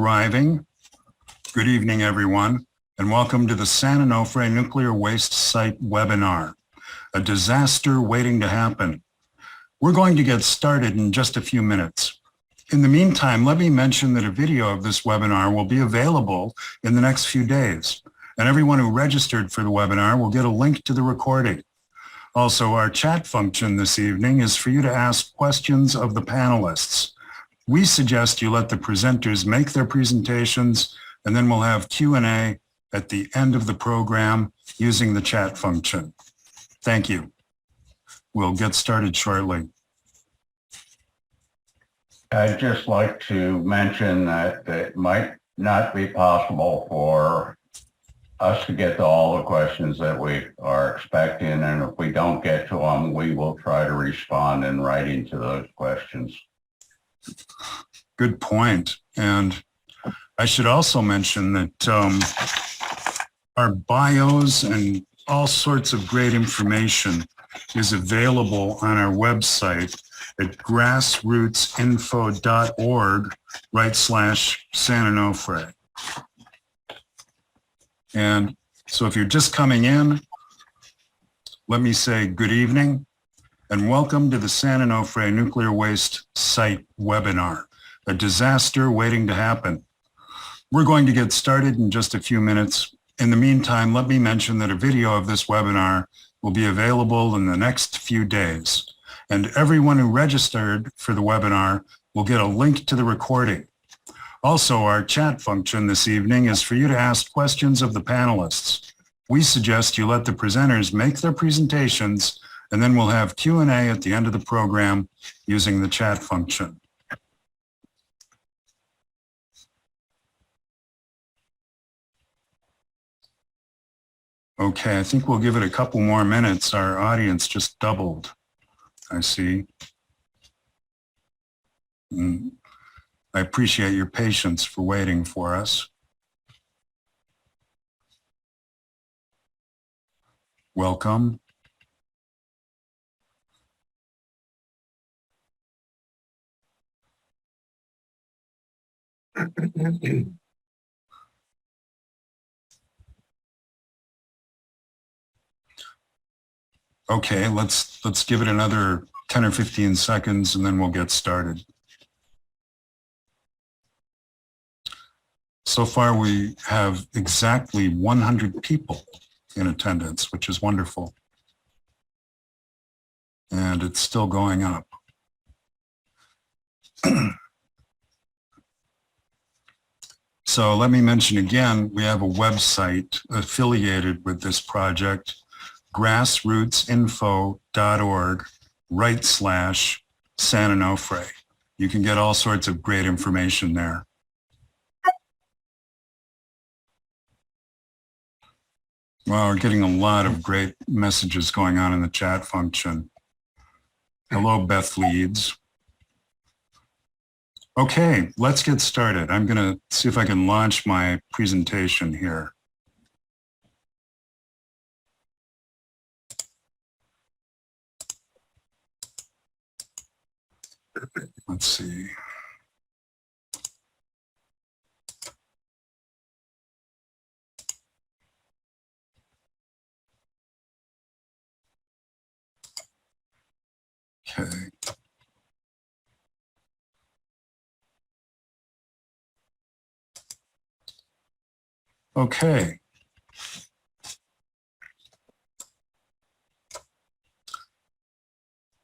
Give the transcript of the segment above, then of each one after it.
arriving. Good evening, everyone, and welcome to the San Onofre Nuclear Waste Site webinar, a disaster waiting to happen. We're going to get started in just a few minutes. In the meantime, let me mention that a video of this webinar will be available in the next few days, and everyone who registered for the webinar will get a link to the recording. Also, our chat function this evening is for you to ask questions of the panelists. We suggest you let the presenters make their presentations, and then we'll have Q&A at the end of the program using the chat function. Thank you. We'll get started shortly. I'd just like to mention that it might not be possible for us to get to all the questions that we are expecting, and if we don't get to them, we will try to respond in writing to those questions. Good point. And I should also mention that our bios and all sorts of great information is available on our website at grassrootsinfo.org/San Onofre. And so if you're just coming in, let me say good evening and welcome to the San Onofre Nuclear Waste Site webinar, a disaster waiting to happen. We're going to get started in just a few minutes. In the meantime, let me mention that a video of this webinar will be available in the next few days, and everyone who registered for the webinar will get a link to the recording. Also, our chat function this evening is for you to ask questions of the panelists. We suggest you let the presenters make their presentations, and then we'll have Q&A at the end of the program using the chat function. Okay, I think we'll give it a couple more minutes. Our audience just doubled, I see. I appreciate your patience for waiting for us. Welcome. Okay, let's give it another 10 or 15 seconds and then we'll get started. So far, we have exactly 100 people in attendance, which is wonderful. And it's still going up. So let me mention again, we have a website affiliated with this project, grassrootsinfo.org/San Onofre. You can get all sorts of great information there. Well, we're getting a lot of great messages going on in the chat function. Hello, Beth Leeds. Okay, let's get started. I'm going to see if I can launch my presentation here. Let's see. Okay. Okay.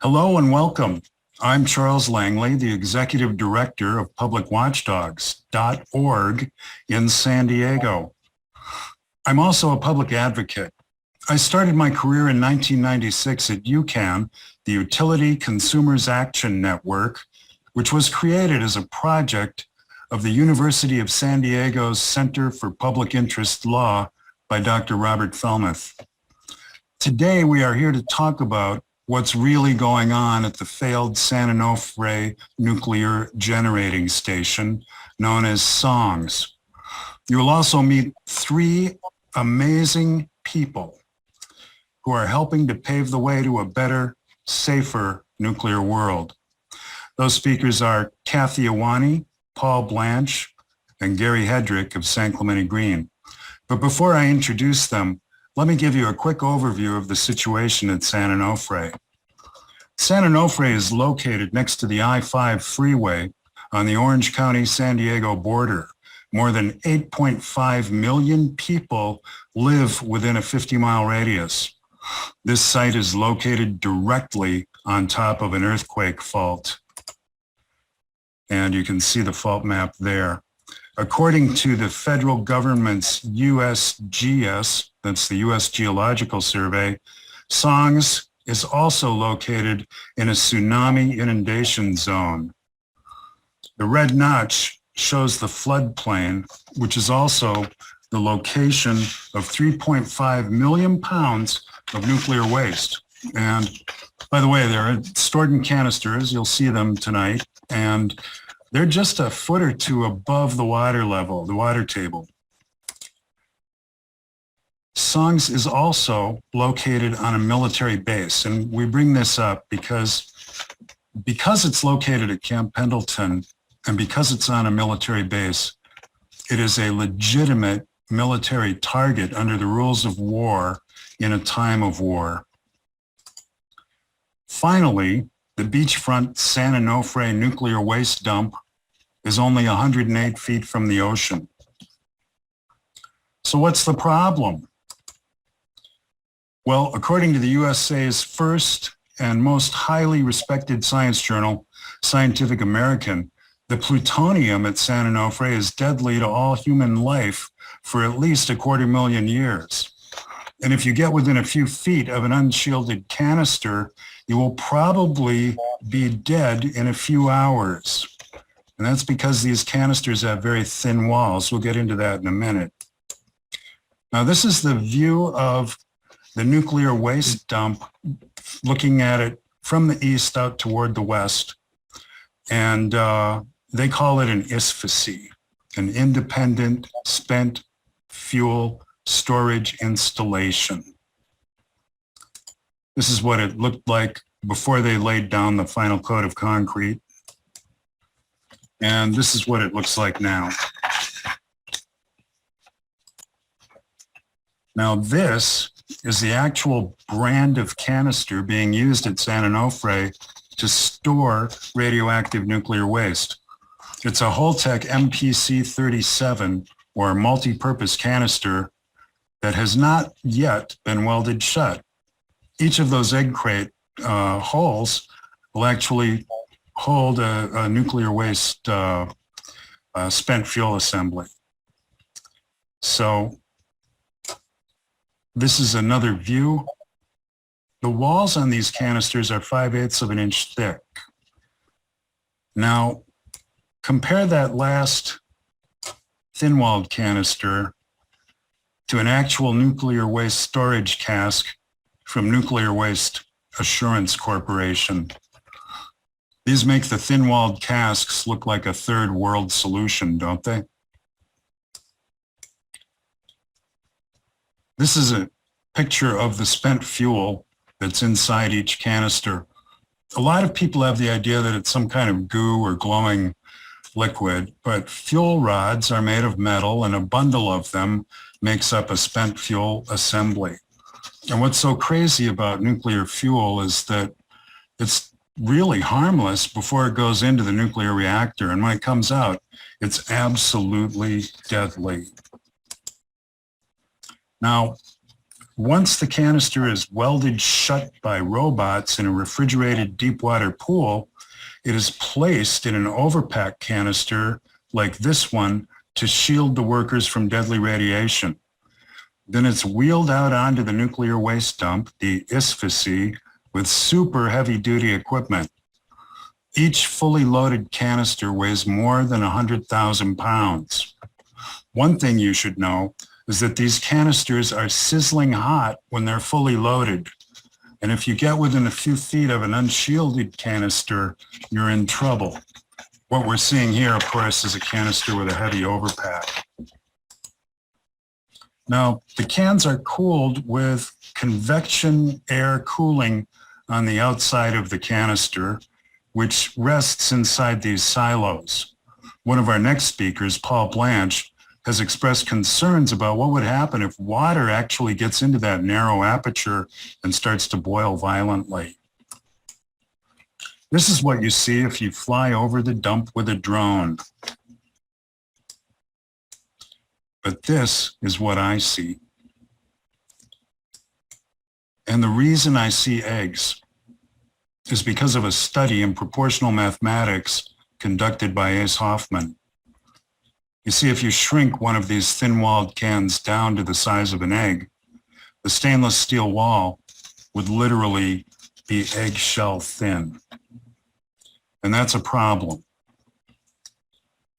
Hello and welcome. I'm Charles Langley, the Executive Director of publicwatchdogs.org in San Diego. I'm also a public advocate. I started my career in 1996 at UCAN, the Utility Consumers Action Network, which was created as a project of the University of San Diego's Center for Public Interest Law by Dr. Robert Felmuth. Today, we are here to talk about what's really going on at the failed San Onofre Nuclear Generating Station, known as SONGS. You will also meet three amazing people who are helping to pave the way to a better, safer nuclear world. Those speakers are Kathy Iwani, Paul Blanche, and Gary Hedrick of San Clemente Green. But before I introduce them, let me give you a quick overview of the situation at San Onofre. San Onofre is located next to the I-5 freeway on the Orange County-San Diego border. More than 8.5 million people live within a 50-mile radius. This site is located directly on top of an earthquake fault. And you can see the fault map there. According to the federal government's USGS, that's the U.S. Geological Survey, Songs is also located in a tsunami inundation zone. The red notch shows the floodplain, which is also the location of 3.5 million pounds of nuclear waste. And by the way, they're stored in canisters. You'll see them tonight. And they're just a foot or two above the water level, the water table. Songs is also located on a military base. And we bring this up because it's located at Camp Pendleton and because it's on a military base, it is a legitimate military target under the rules of war in a time of war. Finally, the beachfront San Onofre nuclear waste dump is only 108 feet from the ocean. So what's the problem? Well, according to the USA's first and most highly respected science journal, Scientific American, the plutonium at San Onofre is deadly to all human life for at least 250,000 years. And if you get within a few feet of an unshielded canister, you will probably be dead in a few hours. And that's because these canisters have very thin walls. We'll get into that in a minute. Now, this is the view of the nuclear waste dump, looking at it from the east out toward the west. And they call it an ISFSI, an independent spent fuel storage installation. This is what it looked like before they laid down the final coat of concrete. And this is what it looks like now. Now this is the actual brand of canister being used at San Onofre to store radioactive nuclear waste. It's a Holtec MPC-37 or multi-purpose canister that has not yet been welded shut. Each of those egg crate holes will actually hold a nuclear waste spent fuel assembly. So this is another view. The walls on these canisters are 5/8 of an inch thick. Now, compare that last thin-walled canister to an actual nuclear waste storage cask from Nuclear Waste Assurance Corporation. These make the thin-walled casks look like a third world solution, don't they? This is a picture of the spent fuel that's inside each canister. A lot of people have the idea that it's some kind of goo or glowing liquid, but fuel rods are made of metal and a bundle of them makes up a spent fuel assembly. And what's so crazy about nuclear fuel is that it's really harmless before it goes into the nuclear reactor. And when it comes out, it's absolutely deadly. Now, once the canister is welded shut by robots in a refrigerated deep water pool, it is placed in an overpack canister like this one to shield the workers from deadly radiation. Then it's wheeled out onto the nuclear waste dump, the ISFSI, with super heavy-duty equipment. Each fully loaded canister weighs more than 100,000 pounds. One thing you should know is that these canisters are sizzling hot when they're fully loaded. And if you get within a few feet of an unshielded canister, you're in trouble. What we're seeing here, of course, is a canister with a heavy overpack. Now, the cans are cooled with convection air cooling on the outside of the canister, which rests inside these silos. One of our next speakers, Paul Blanche, has expressed concerns about what would happen if water actually gets into that narrow aperture and starts to boil violently. This is what you see if you fly over the dump with a drone. But this is what I see. And the reason I see eggs is because of a study in proportional mathematics conducted by Ace Hoffman. You see, if you shrink one of these thin-walled cans down to the size of an egg, the stainless steel wall would literally be eggshell thin. And that's a problem.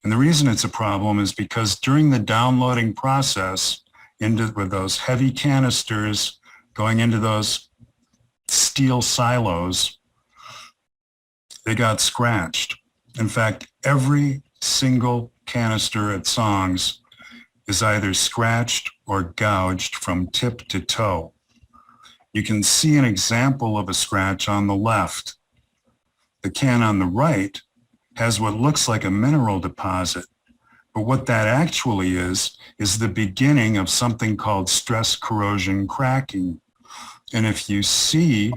And the reason it's a problem is because during the downloading process with those heavy canisters going into those steel silos, they got scratched. In fact, every single canister at Songs is either scratched or gouged from tip to toe. You can see an example of a scratch on the left. The can on the right has what looks like a mineral deposit, but what that actually is the beginning of something called stress corrosion cracking. And if you see,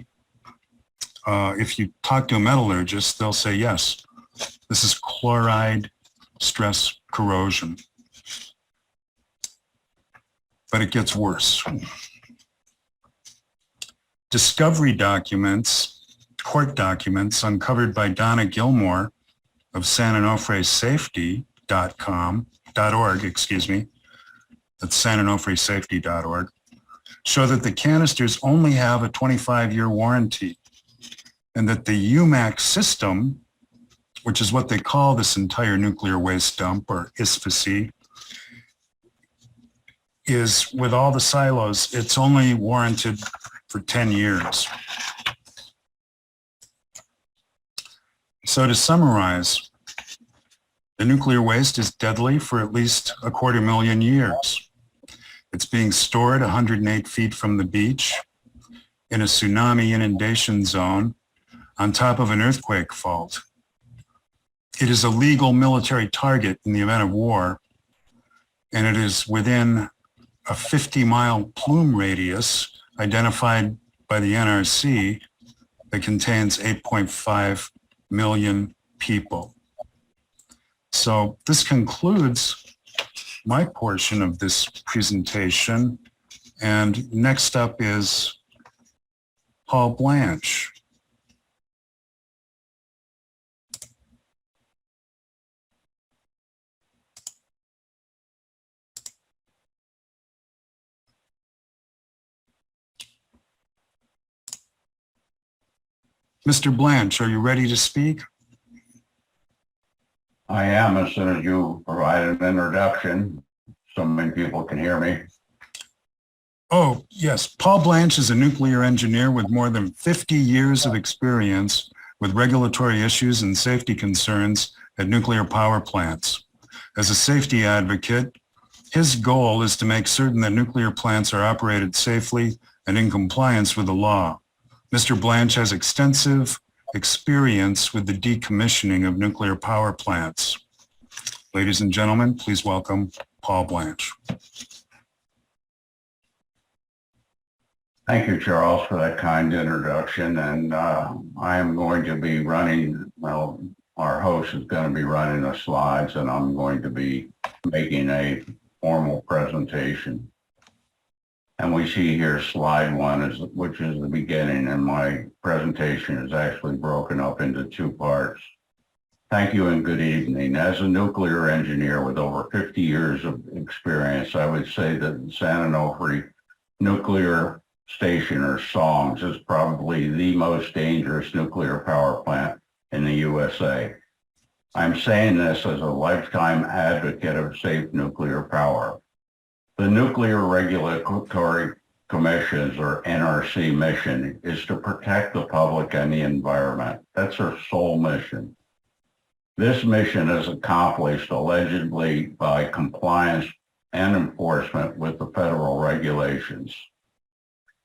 if you talk to a metallurgist, they'll say, yes, this is chloride stress corrosion. But it gets worse. Discovery documents, court documents uncovered by Donna Gilmore of sanonofresafety.org, that's sanonofresafety.org, show that the canisters only have a 25-year warranty, and that the UMAC system, which is what they call this entire nuclear waste dump, or ISFAC, is with all the silos, it's only warranted for 10 years. So to summarize, the nuclear waste is deadly for at least 250,000 years. It's being stored 108 feet from the beach in a tsunami inundation zone on top of an earthquake fault. It is a legal military target in the event of war, and it is within a 50-mile plume radius identified by the NRC that contains 8.5 million people. So this concludes my portion of this presentation. And next up is Paul Blanche. Mr. Blanche, are you ready to speak? I am, as soon as you provide an introduction, so many people can hear me. Oh, yes. Paul Blanche is a nuclear engineer with more than 50 years of experience with regulatory issues and safety concerns at nuclear power plants. As a safety advocate, his goal is to make certain that nuclear plants are operated safely and in compliance with the law. Mr. Blanche has extensive experience with the decommissioning of nuclear power plants. Ladies and gentlemen, please welcome Paul Blanche. Thank you, Charles, for that kind introduction. And I am going to be running, well, our host is going to be running the slides, and I'm going to be making a formal presentation. And we see here slide one, which is the beginning, and my presentation is actually broken up into two parts. Thank you and good evening. As a nuclear engineer with over 50 years of experience, I would say that San Onofre Nuclear Station, or SONGS, is probably the most dangerous nuclear power plant in the USA. I'm saying this as a lifetime advocate of safe nuclear power. The Nuclear Regulatory Commission's, or NRC, mission is to protect the public and the environment. That's our sole mission. This mission is accomplished allegedly by compliance and enforcement with the federal regulations.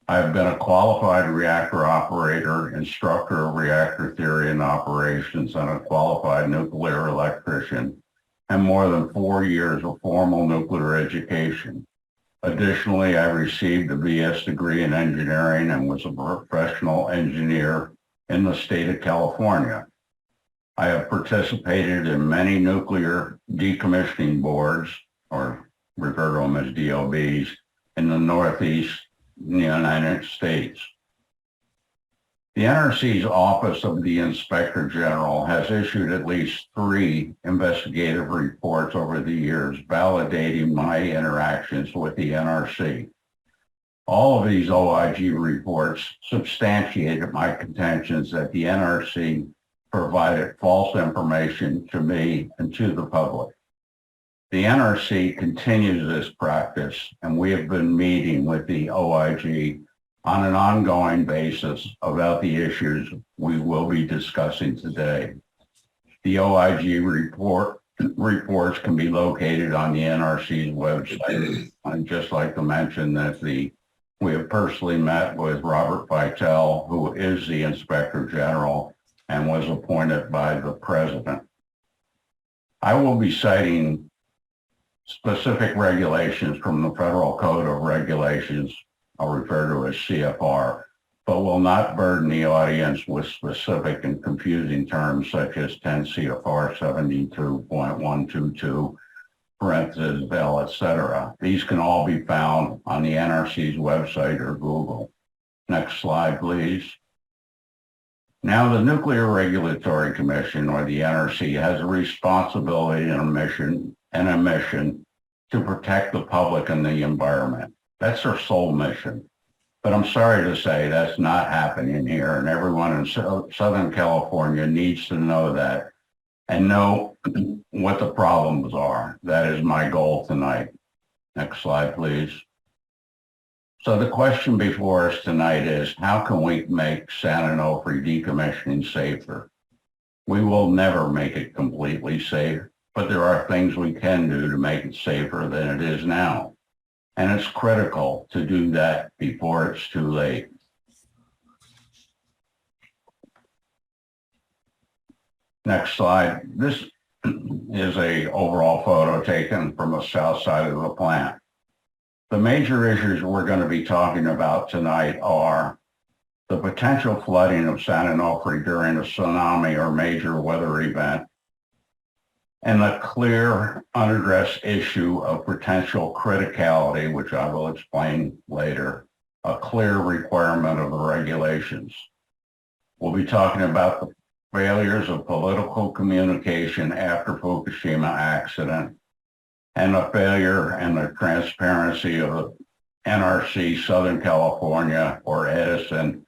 I've been a qualified reactor operator, instructor of reactor theory and operations, and a qualified nuclear electrician and more than 4 years of formal nuclear education. Additionally, I received a BS degree in engineering and was a professional engineer in the state of California. I have participated in many nuclear decommissioning boards, or refer to them as DOBs, in the Northeast United States. The NRC's Office of the Inspector General has issued at least 3 investigative reports over the years validating my interactions with the NRC. All of these OIG reports substantiated my contentions that the NRC provided false information to me and to the public. The NRC continues this practice, and we have been meeting with the OIG on an ongoing basis about the issues we will be discussing today. The OIG reports can be located on the NRC's website. I'd just like to mention that we have personally met with Robert Vitale, who is the Inspector General and was appointed by the President. I will be citing specific regulations from the Federal Code of Regulations, I'll refer to as CFR, but will not burden the audience with specific and confusing terms such as 10 CFR 72.122, parentheses, Bell, etc. These can all be found on the NRC's website or Google. Next slide, please. Now, the Nuclear Regulatory Commission, or the NRC, has a responsibility and a mission to protect the public and the environment. That's their sole mission. But I'm sorry to say that's not happening here, and everyone in Southern California needs to know that and know what the problems are. That is my goal tonight. Next slide, please. So the question before us tonight is, how can we make San Onofre decommissioning safer? We will never make it completely safe, but there are things we can do to make it safer than it is now. And it's critical to do that before it's too late. Next slide. This is an overall photo taken from the south side of the plant. The major issues we're going to be talking about tonight are the potential flooding of San Onofre during a tsunami or major weather event, and the clear unaddressed issue of potential criticality, which I will explain later, a clear requirement of the regulations. We'll be talking about the failures of political communication after Fukushima accident, and the failure and the transparency of the NRC Southern California, or Edison,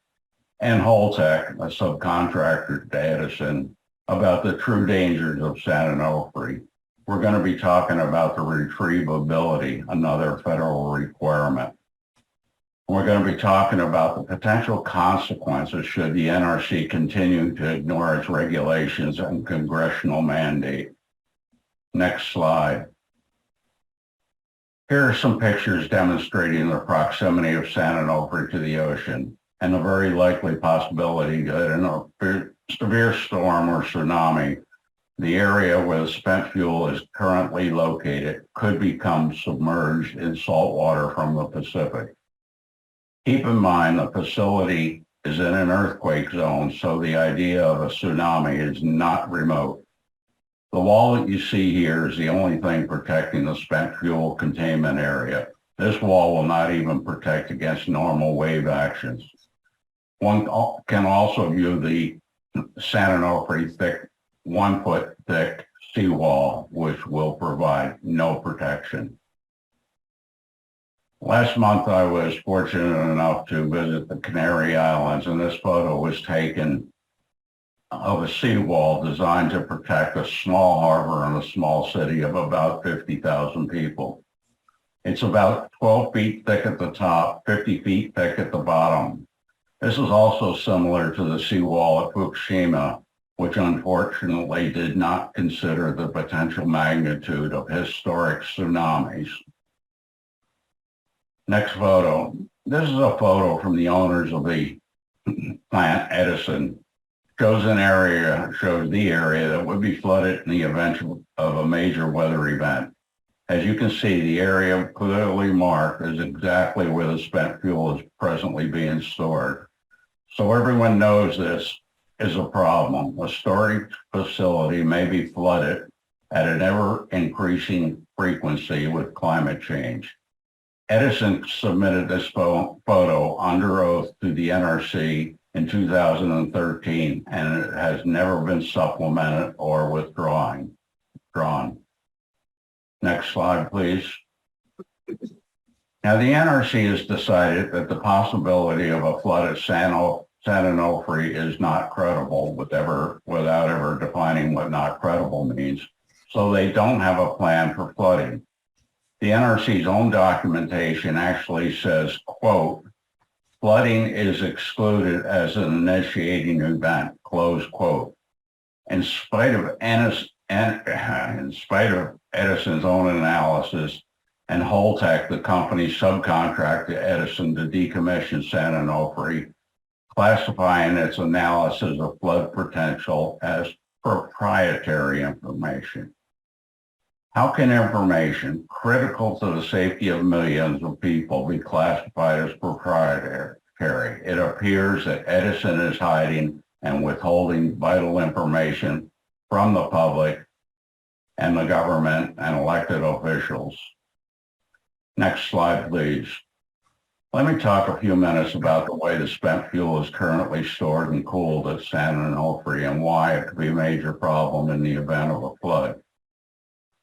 and Holtec, a subcontractor to Edison, about the true dangers of San Onofre. We're going to be talking about the retrievability, another federal requirement. We're going to be talking about the potential consequences should the NRC continue to ignore its regulations and congressional mandate. Next slide. Here are some pictures demonstrating the proximity of San Onofre to the ocean and the very likely possibility that in a severe storm or tsunami, the area where the spent fuel is currently located could become submerged in salt water from the Pacific. Keep in mind the facility is in an earthquake zone, so the idea of a tsunami is not remote. The wall that you see here is the only thing protecting the spent fuel containment area. This wall will not even protect against normal wave actions. One can also view the San Onofre thick, 1 foot thick seawall, which will provide no protection. Last month, I was fortunate enough to visit the Canary Islands, and this photo was taken of a seawall designed to protect a small harbor in a small city of about 50,000 people. It's about 12 feet thick at the top, 50 feet thick at the bottom. This is also similar to the seawall at Fukushima, which unfortunately did not consider the potential magnitude of historic tsunamis. Next photo. This is a photo from the owners of the plant, Edison, shows the area that would be flooded in the event of a major weather event. As you can see, the area clearly marked is exactly where the spent fuel is presently being stored. So everyone knows this is a problem. A storage facility may be flooded at an ever-increasing frequency with climate change. Edison submitted this photo under oath to the NRC in 2013, and it has never been supplemented or withdrawn. Next slide, please. Now, the NRC has decided that the possibility of a flood at San Onofre is not credible without ever defining what not credible means. So they don't have a plan for flooding. The NRC's own documentation actually says, quote, flooding is excluded as an initiating event, close quote. In spite of Edison's own analysis, and Holtec, the company subcontracted to Edison to decommission San Onofre, classifying its analysis of flood potential as proprietary information. How can information critical to the safety of millions of people be classified as proprietary? It appears that Edison is hiding and withholding vital information from the public and the government and elected officials. Next slide, please. Let me talk a few minutes about the way the spent fuel is currently stored and cooled at San Onofre and why it could be a major problem in the event of a flood.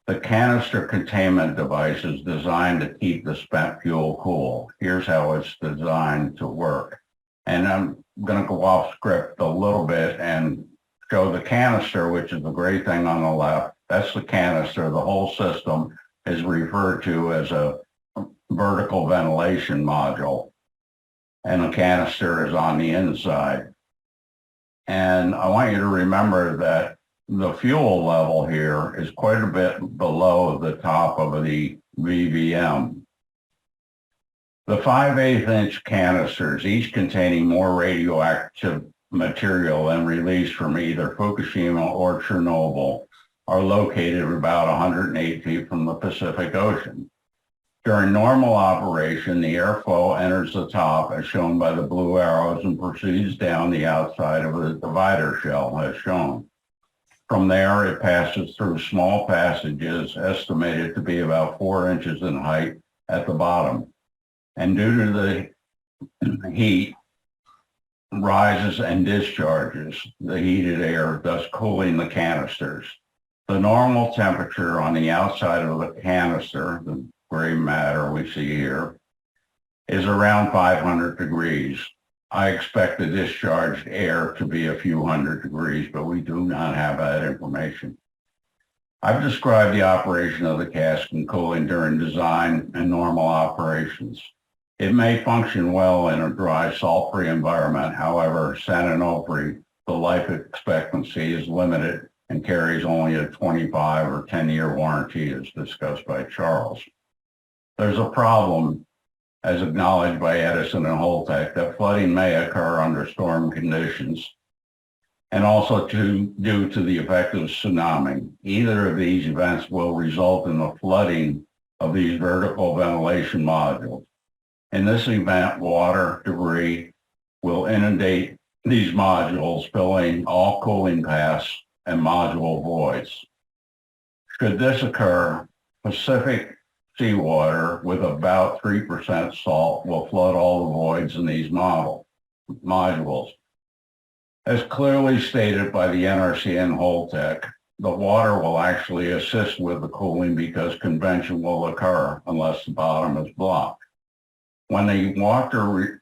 The canister containment device is designed to keep the spent fuel cool. Here's how it's designed to work. And I'm going to go off script a little bit and show the canister, which is the gray thing on the left. That's the canister. The whole system is referred to as a vertical ventilation module, and the canister is on the inside. And I want you to remember that the fuel level here is quite a bit below the top of the VVM. The 5/8-inch canisters, each containing more radioactive material than released from either Fukushima or Chernobyl, are located about 108 feet from the Pacific Ocean. During normal operation, the airflow enters the top as shown by the blue arrows and proceeds down the outside of the divider shell as shown. From there, it passes through small passages estimated to be about 4 inches in height at the bottom. And due to the heat, rises and discharges the heated air, thus cooling the canisters. The normal temperature on the outside of the canister, the gray matter we see here, is around 500 degrees. I expect the discharged air to be a few hundred degrees, but we do not have that information. I've described the operation of the cask and cooling during design and normal operations. It may function well in a dry, salt-free environment. However, San Onofre, the life expectancy is limited and carries only a 25 or 10-year warranty, as discussed by Charles. There's a problem, as acknowledged by Edison and Holtec, that flooding may occur under storm conditions and also due to the effect of tsunami. Either of these events will result in the flooding of these vertical ventilation modules. In this event, water, debris will inundate these modules, filling all cooling paths and module voids. Should this occur, Pacific seawater with about 3% salt will flood all the voids in these modules. As clearly stated by the NRC and Holtec, the water will actually assist with the cooling because convection will occur unless the bottom is blocked. When the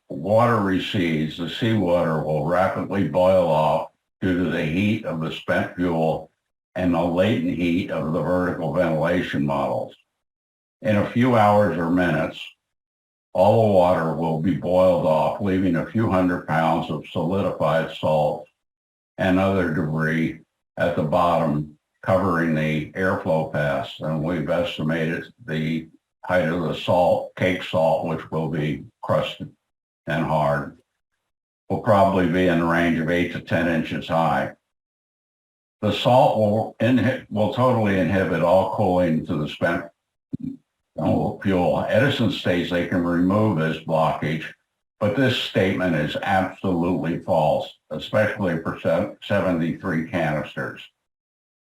water recedes, the seawater will rapidly boil off due to the heat of the spent fuel and the latent heat of the vertical ventilation models. In a few hours or minutes, all the water will be boiled off, leaving a few hundred pounds of solidified salt and other debris at the bottom, covering the airflow paths. And we've estimated the height of the salt, cake salt, which will be crusted and hard. will probably be in the range of 8 to 10 inches high. The salt will totally inhibit all cooling to the spent fuel. Edison states they can remove this blockage, but this statement is absolutely false, especially for 73 canisters.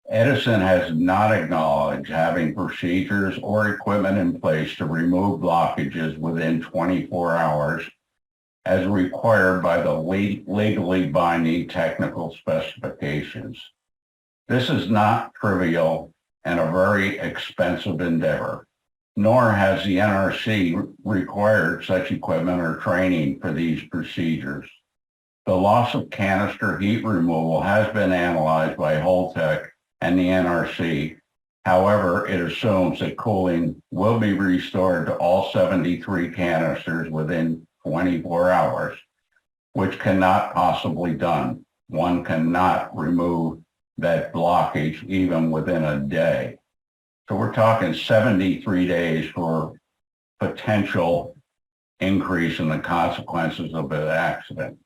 Edison has not acknowledged having procedures or equipment in place to remove blockages within 24 hours as required by the legally binding technical specifications. This is not trivial and a very expensive endeavor, nor has the NRC required such equipment or training for these procedures. The loss of canister heat removal has been analyzed by Holtec and the NRC. However, it assumes that cooling will be restored to all 73 canisters within 24 hours, which cannot possibly be done. One cannot remove that blockage even within a day. So we're talking 73 days for potential increase in the consequences of an accident.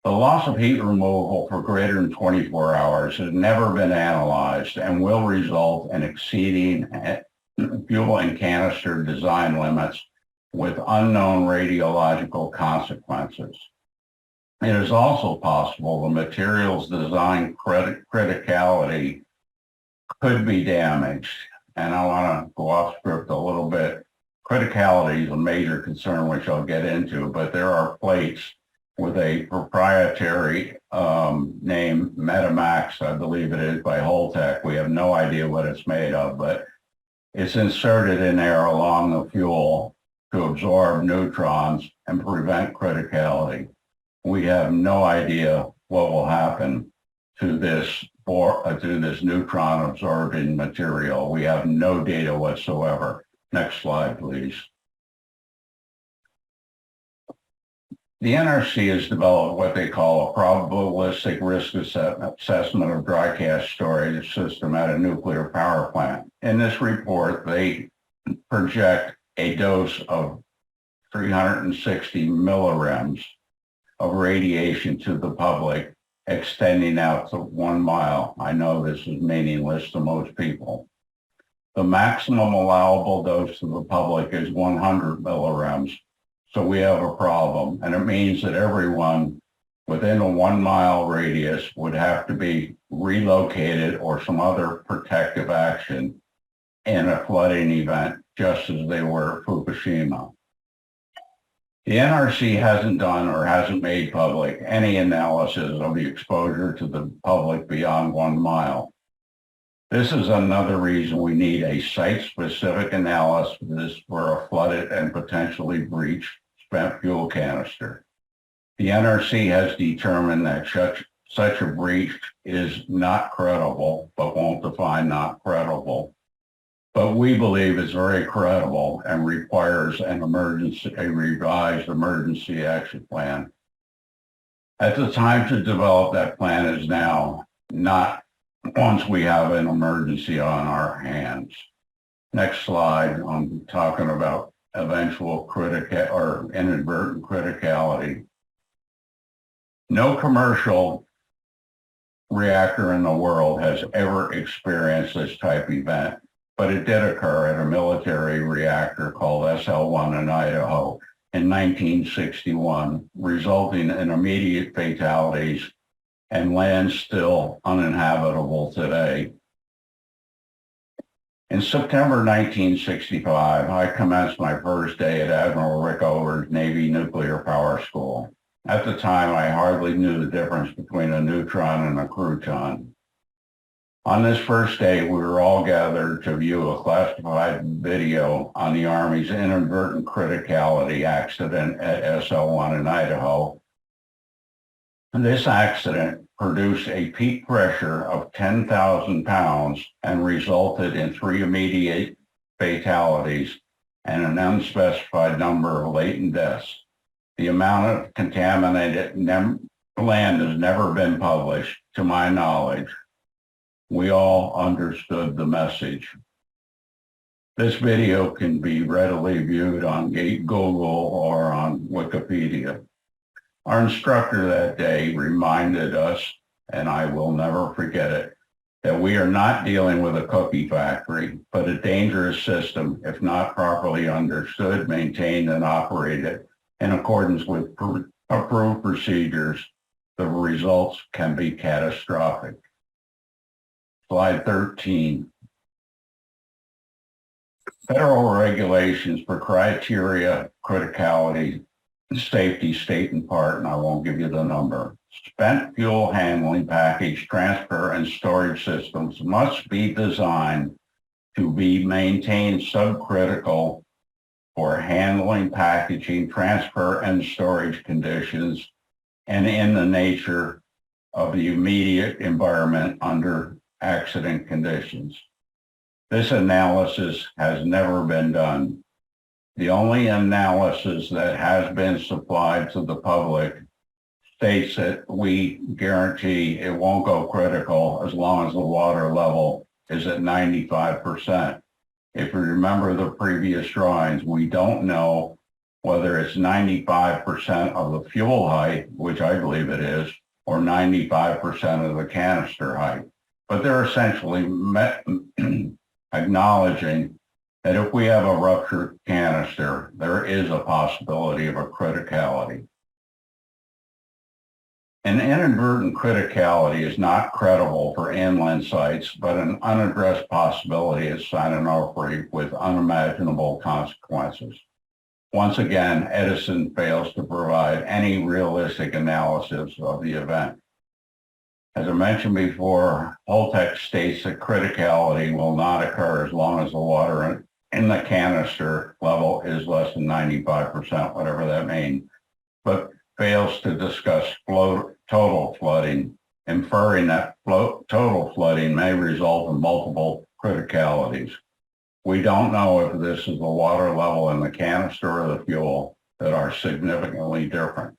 The loss of heat removal for greater than 24 hours has never been analyzed and will result in exceeding fuel and canister design limits with unknown radiological consequences. It is also possible the material's design criticality could be damaged. And I want to go off script a little bit. Criticality is a major concern, which I'll get into, but there are plates with a proprietary name, Metamax, I believe it is, by Holtec. We have no idea what it's made of, but it's inserted in there along the fuel to absorb neutrons and prevent criticality. We have no idea what will happen to this neutron absorbing material. We have no data whatsoever. Next slide, please. The NRC has developed what they call a probabilistic risk assessment of dry cask storage system at a nuclear power plant. In this report, they project a dose of 360 millirems of radiation to the public, extending out to 1 mile. I know this is meaningless to most people. The maximum allowable dose to the public is 100 millirems. So we have a problem, and it means that everyone within a 1 mile radius would have to be relocated or some other protective action in a flooding event, just as they were at Fukushima. The NRC hasn't done or hasn't made public any analysis of the exposure to the public beyond 1 mile. This is another reason we need a site-specific analysis for a flooded and potentially breached spent fuel canister. The NRC has determined that such a breach is not credible, but won't define not credible. But we believe it's very credible and requires a revised emergency action plan. At the time to develop that plan is now, not once we have an emergency on our hands. Next slide, I'm talking about eventual inadvertent criticality. No commercial reactor in the world has ever experienced this type event, but it did occur at a military reactor called SL1 in Idaho in 1961, resulting in immediate fatalities and land still uninhabitable today. In September 1965, I commenced my first day at Admiral Rickover's Navy Nuclear Power School. At the time, I hardly knew the difference between a neutron and a crouton. On this first day, we were all gathered to view a classified video on the Army's inadvertent criticality accident at SL1 in Idaho. And this accident produced a peak pressure of 10,000 pounds and resulted in 3 immediate fatalities and an unspecified number of latent deaths. The amount of contaminated land has never been published, to my knowledge. We all understood the message. This video can be readily viewed on Google or on Wikipedia. Our instructor that day reminded us, and I will never forget it, that we are not dealing with a cookie factory, but a dangerous system if not properly understood, maintained, and operated in accordance with approved procedures. The results can be catastrophic. Slide 13. Federal regulations for criteria, criticality, and safety state in part, and I won't give you the number. Spent fuel handling package transfer and storage systems must be designed to be maintained subcritical for handling, packaging, transfer, and storage conditions, and in the nature of the immediate environment under accident conditions. This analysis has never been done. The only analysis that has been supplied to the public states that we guarantee it won't go critical as long as the water level is at 95%. If you remember the previous drawings, we don't know whether it's 95% of the fuel height, which I believe it is, or 95% of the canister height. But they're essentially acknowledging that if we have a ruptured canister, there is a possibility of a criticality. An inadvertent criticality is not credible for inland sites, but an unaddressed possibility at San Onofre with unimaginable consequences. Once again, Edison fails to provide any realistic analysis of the event. As I mentioned before, Holtec states that criticality will not occur as long as the water in the canister level is less than 95%, whatever that means, but fails to discuss total flooding, inferring that total flooding may result in multiple criticalities. We don't know if this is the water level in the canister or the fuel that are significantly different.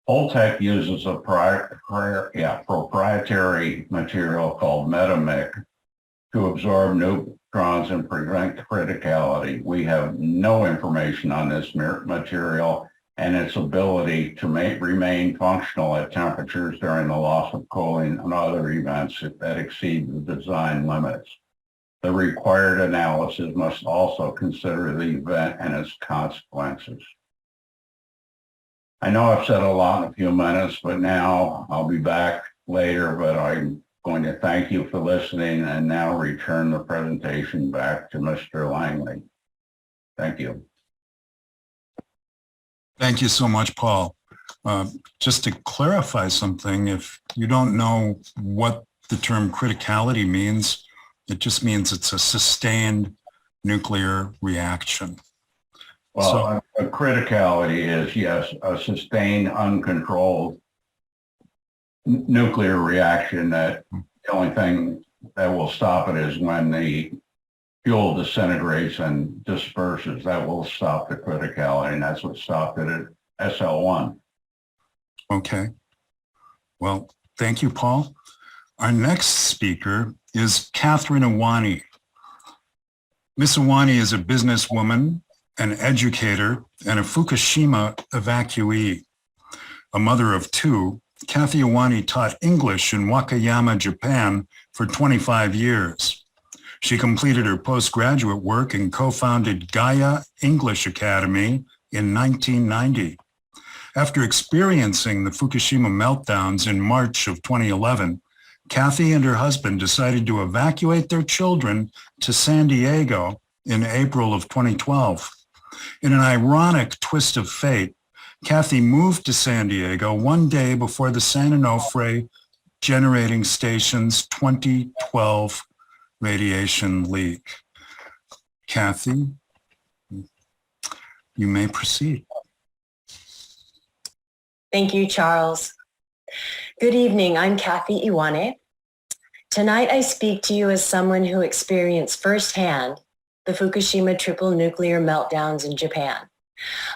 Holtec uses a proprietary material called Metamic to absorb neutrons and prevent criticality. We have no information on this material and its ability to remain functional at temperatures during the loss of cooling and other events that exceed the design limits. The required analysis must also consider the event and its consequences. I know I've said a lot in a few minutes, but now I'll be back later, but I'm going to thank you for listening and now return the presentation back to Mr. Langley. Thank you. Thank you so much, Paul. Just to clarify something, if you don't know what the term criticality means, it just means it's a sustained nuclear reaction. Well, a criticality is, yes, a sustained, uncontrolled nuclear reaction that the only thing that will stop it is when the fuel disintegrates and disperses. That will stop the criticality, and that's what stopped it at SL1. Okay. Well, thank you, Paul. Our next speaker is Catherine Iwani. Ms. Iwani is a businesswoman, an educator, and a Fukushima evacuee. A mother of two, Kathy Iwani taught English in Wakayama, Japan for 25 years. She completed her postgraduate work and co-founded Gaia English Academy in 1990. After experiencing the Fukushima meltdowns in March of 2011, Kathy and her husband decided to evacuate their children to San Diego in April of 2012. In an ironic twist of fate, Kathy moved to San Diego one day before the San Onofre generating station's 2012 radiation leak. Kathy, you may proceed. Thank you, Charles. Good evening, I'm Kathy Iwani. Tonight I speak to you as someone who experienced firsthand the Fukushima triple nuclear meltdowns in Japan.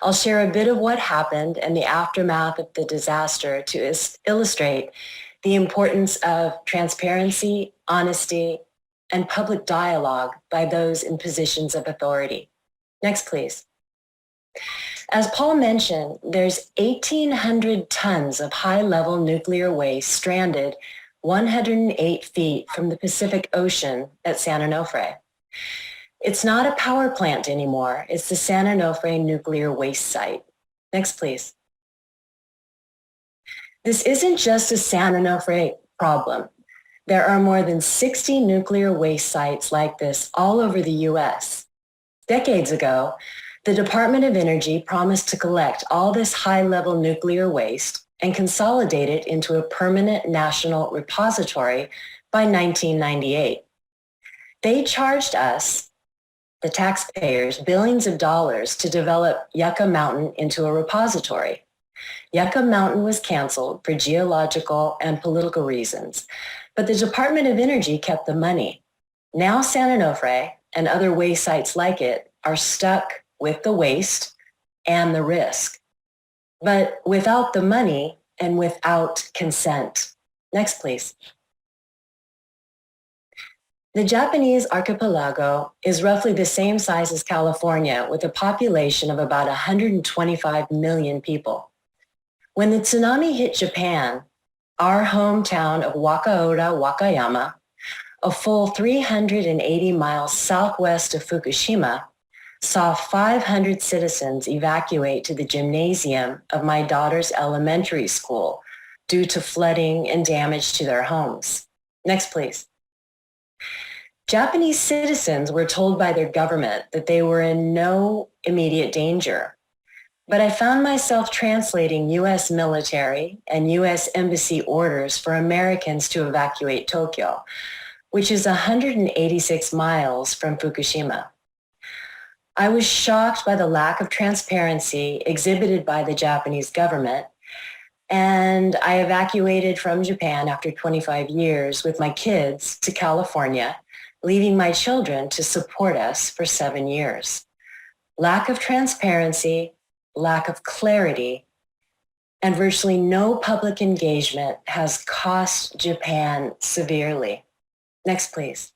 I'll share a bit of what happened and the aftermath of the disaster to illustrate the importance of transparency, honesty, and public dialogue by those in positions of authority. Next, please. As Paul mentioned, there's 1,800 tons of high-level nuclear waste stranded 108 feet from the Pacific Ocean at San Onofre. It's not a power plant anymore. It's the San Onofre Nuclear Waste Site. Next, please. This isn't just a San Onofre problem. There are more than 60 nuclear waste sites like this all over the U.S. Decades ago, the Department of Energy promised to collect all this high-level nuclear waste and consolidate it into a permanent national repository by 1998. They charged us, the taxpayers, billions of dollars to develop Yucca Mountain into a repository. Yucca Mountain was canceled for geological and political reasons, but the Department of Energy kept the money. Now San Onofre and other waste sites like it are stuck with the waste and the risk, but without the money and without consent. Next, please. The Japanese archipelago is roughly the same size as California, with a population of about 125 million people. When the tsunami hit Japan, our hometown of Wakaoda, Wakayama, a full 380 miles southwest of Fukushima, saw 500 citizens evacuate to the gymnasium of my daughter's elementary school due to flooding and damage to their homes. Next, please. Japanese citizens were told by their government that they were in no immediate danger, but I found myself translating U.S. military and U.S. embassy orders for Americans to evacuate Tokyo, which is 186 miles from Fukushima. I was shocked by the lack of transparency exhibited by the Japanese government, and I evacuated from Japan after 25 years with my kids to California, leaving my children to support us for 7 years. Lack of transparency, lack of clarity, and virtually no public engagement has cost Japan severely. Next, please.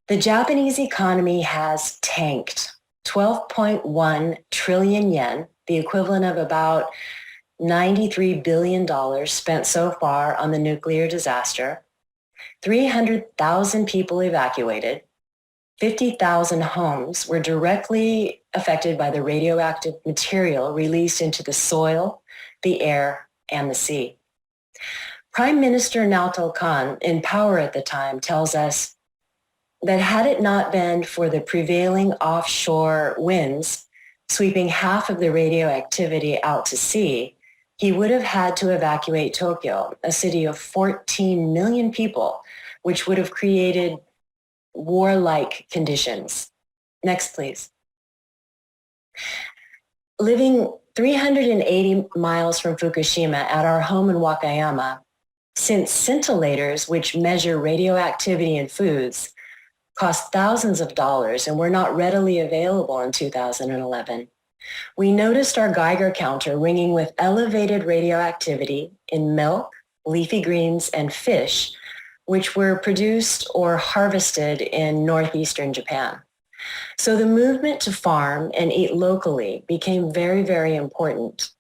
The Japanese economy has tanked. 12.1 trillion yen, the equivalent of about $93 billion spent so far on the nuclear disaster. 300,000 people evacuated. 50,000 homes were directly affected by the radioactive material released into the soil, the air, and the sea. Prime Minister Naoto Kan, in power at the time, tells us that had it not been for the prevailing offshore winds sweeping half of the radioactivity out to sea, he would have had to evacuate Tokyo, a city of 14 million people, which would have created warlike conditions. Next, please. Living 380 miles from Fukushima at our home in Wakayama, since scintillators, which measure radioactivity in foods, cost thousands of dollars and were not readily available in 2011. We noticed our Geiger counter ringing with elevated radioactivity in milk, leafy greens, and fish, which were produced or harvested in northeastern Japan. So the movement to farm and eat locally became very, very important.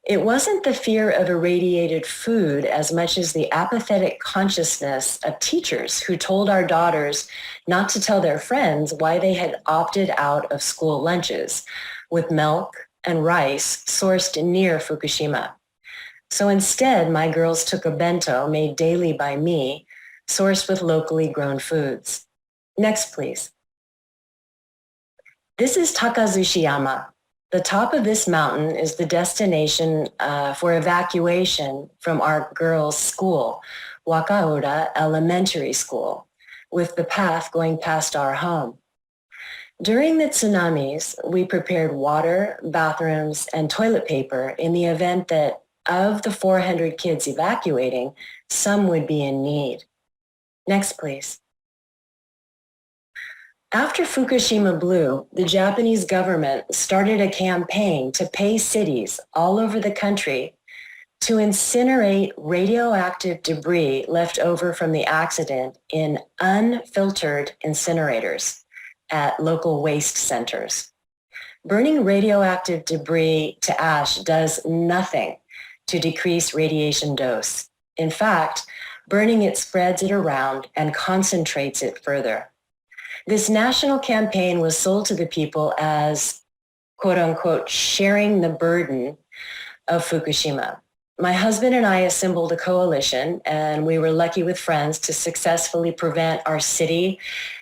It wasn't the fear of irradiated food as much as the apathetic consciousness of teachers who told our daughters not to tell their friends why they had opted out of school lunches with milk and rice sourced near Fukushima. So instead, my girls took a bento made daily by me, sourced with locally grown foods. Next, please. This is Takazushiyama. The top of this mountain is the destination for evacuation from our girls' school, Wakaoda Elementary School, with the path going past our home. During the tsunamis, we prepared water, bathrooms, and toilet paper in the event that of the 400 kids evacuating, some would be in need. Next, please. After Fukushima blew, the Japanese government started a campaign to pay cities all over the country to incinerate radioactive debris left over from the accident in unfiltered incinerators at local waste centers. Burning radioactive debris to ash does nothing to decrease radiation dose. In fact, burning it spreads it around and concentrates it further. This national campaign was sold to the people as, quote unquote, sharing the burden of Fukushima. My husband and I assembled a coalition, and we were lucky with friends to successfully prevent our city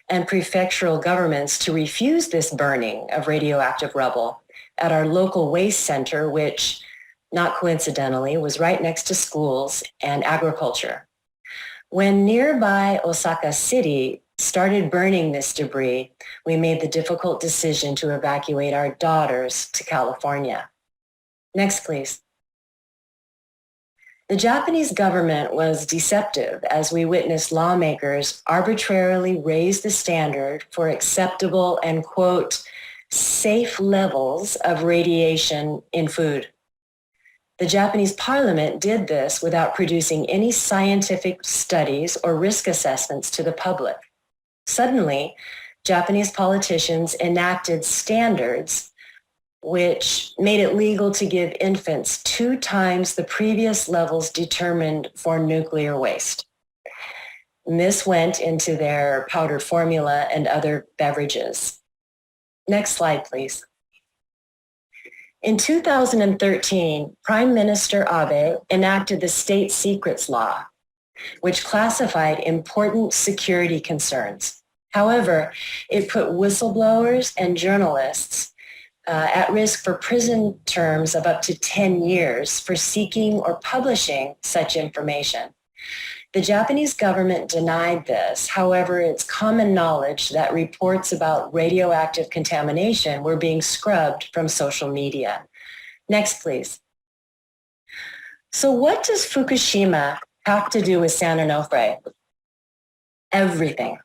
and prefectural governments to refuse this burning of radioactive rubble at our local waste center, which, not coincidentally, was right next to schools and agriculture. When nearby Osaka City started burning this debris, we made the difficult decision to evacuate our daughters to California. Next, please. The Japanese government was deceptive as we witnessed lawmakers arbitrarily raise the standard for acceptable and, quote, safe levels of radiation in food. The Japanese parliament did this without producing any scientific studies or risk assessments to the public. Suddenly, Japanese politicians enacted standards which made it legal to give infants 2 times the previous levels determined for nuclear waste. And this went into their powdered formula and other beverages. Next slide, please. In 2013, Prime Minister Abe enacted the State Secrets Law, which classified important security concerns. However, it put whistleblowers and journalists at risk for prison terms of up to 10 years for seeking or publishing such information. The Japanese government denied this. However, it's common knowledge that reports about radioactive contamination were being scrubbed from social media. Next, please. So what does Fukushima have to do with San Onofre? Everything.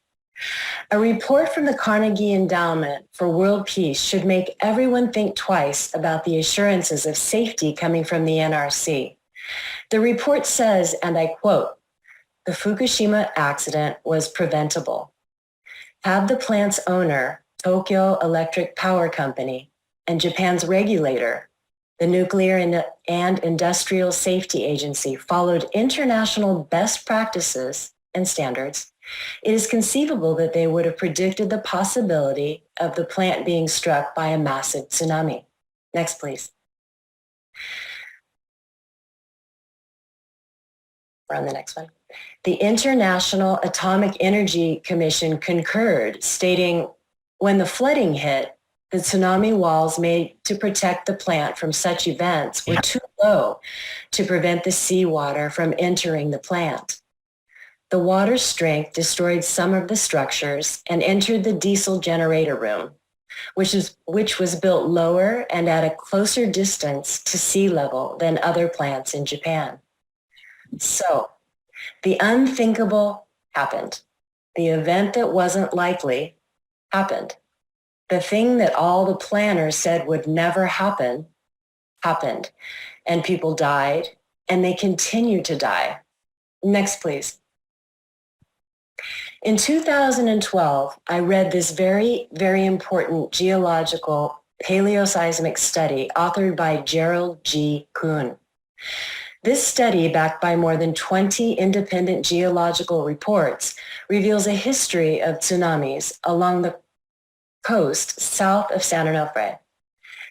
A report from the Carnegie Endowment for World Peace should make everyone think twice about the assurances of safety coming from the NRC. The report says, and I quote, "The Fukushima accident was preventable. Had the plant's owner, Tokyo Electric Power Company, and Japan's regulator, the Nuclear and Industrial Safety Agency, followed international best practices and standards, it is conceivable that they would have predicted the possibility of the plant being struck by a massive tsunami." Next, please. We're on the next one. The International Atomic Energy Commission concurred, stating, when the flooding hit, the tsunami walls made to protect the plant from such events were too low to prevent the seawater from entering the plant. The water strength destroyed some of the structures and entered the diesel generator room, which was built lower and at a closer distance to sea level than other plants in Japan. So, the unthinkable happened. The event that wasn't likely happened. The thing that all the planners said would never happen, happened. And people died, and they continue to die. Next, please. In 2012, I read this very, very important geological paleoseismic study authored by Gerald G. Kuhn. This study, backed by more than 20 independent geological reports, reveals a history of tsunamis along the coast south of San Onofre.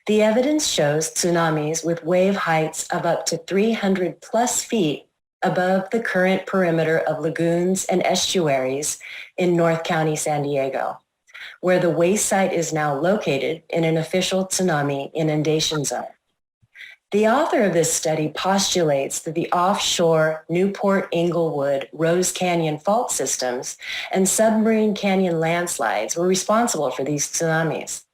The evidence shows tsunamis with wave heights of up to 300 plus feet above the current perimeter of lagoons and estuaries in North County, San Diego, where the waste site is now located in an official tsunami inundation zone. The author of this study postulates that the offshore Newport, Inglewood, Rose Canyon fault systems and submarine canyon landslides were responsible for these tsunamis.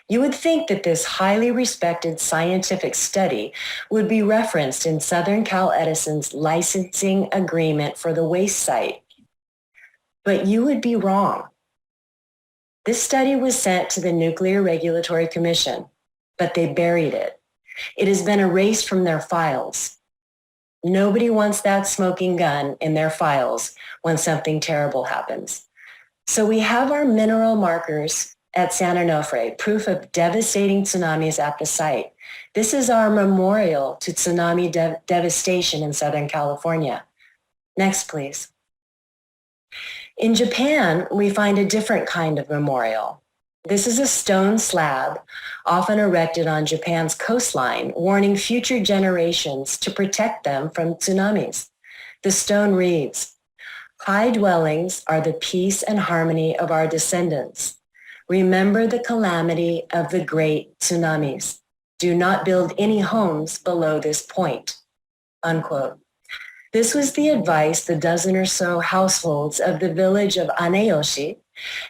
You would think that this highly respected scientific study would be referenced in Southern Cal Edison's licensing agreement for the waste site. But you would be wrong. This study was sent to the Nuclear Regulatory Commission, but they buried it. It has been erased from their files. Nobody wants that smoking gun in their files when something terrible happens. So we have our mineral markers at San Onofre, proof of devastating tsunamis at the site. This is our memorial to tsunami devastation in Southern California. Next, please. In Japan, we find a different kind of memorial. This is a stone slab, often erected on Japan's coastline, warning future generations to protect them from tsunamis. The stone reads, "High dwellings are the peace and harmony of our descendants. Remember the calamity of the great tsunamis. Do not build any homes below this point," unquote. This was the advice the dozen or so households of the village of Aneyoshi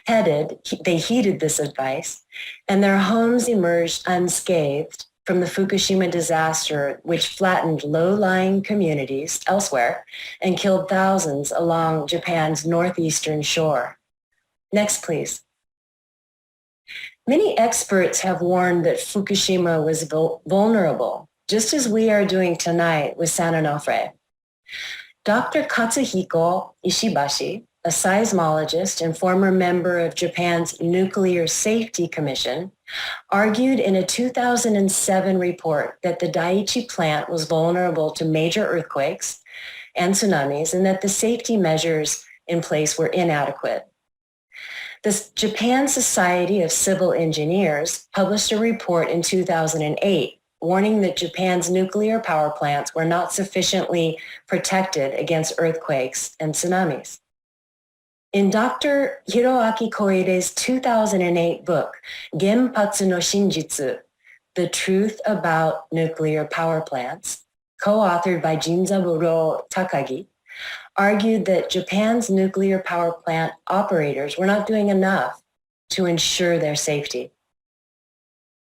they heeded this advice, and their homes emerged unscathed from the Fukushima disaster, which flattened low-lying communities elsewhere and killed thousands along Japan's northeastern shore. Next, please. Many experts have warned that Fukushima was vulnerable, just as we are doing tonight with San Onofre. Dr. Katsuhiko Ishibashi, a seismologist and former member of Japan's Nuclear Safety Commission, argued in a 2007 report that the Daiichi plant was vulnerable to major earthquakes and tsunamis, and that the safety measures in place were inadequate. The Japan Society of Civil Engineers published a report in 2008 warning that Japan's nuclear power plants were not sufficiently protected against earthquakes and tsunamis. In Dr. Hiroaki Koide's 2008 book, Genpatsu no Shinjitsu, The Truth About Nuclear Power Plants, co-authored by Jinzaburo Takagi, argued that Japan's nuclear power plant operators were not doing enough to ensure their safety.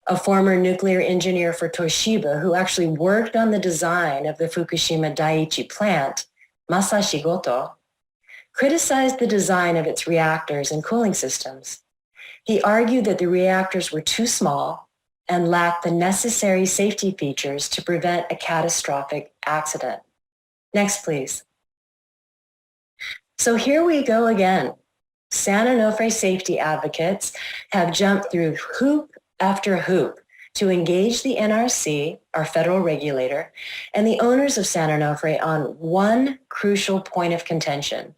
A former nuclear engineer for Toshiba, who actually worked on the design of the Fukushima Daiichi plant, Masashi Goto, criticized the design of its reactors and cooling systems. He argued that the reactors were too small and lacked the necessary safety features to prevent a catastrophic accident. Next, please. So here we go again. San Onofre safety advocates have jumped through hoop after hoop to engage the NRC, our federal regulator, and the owners of San Onofre on one crucial point of contention.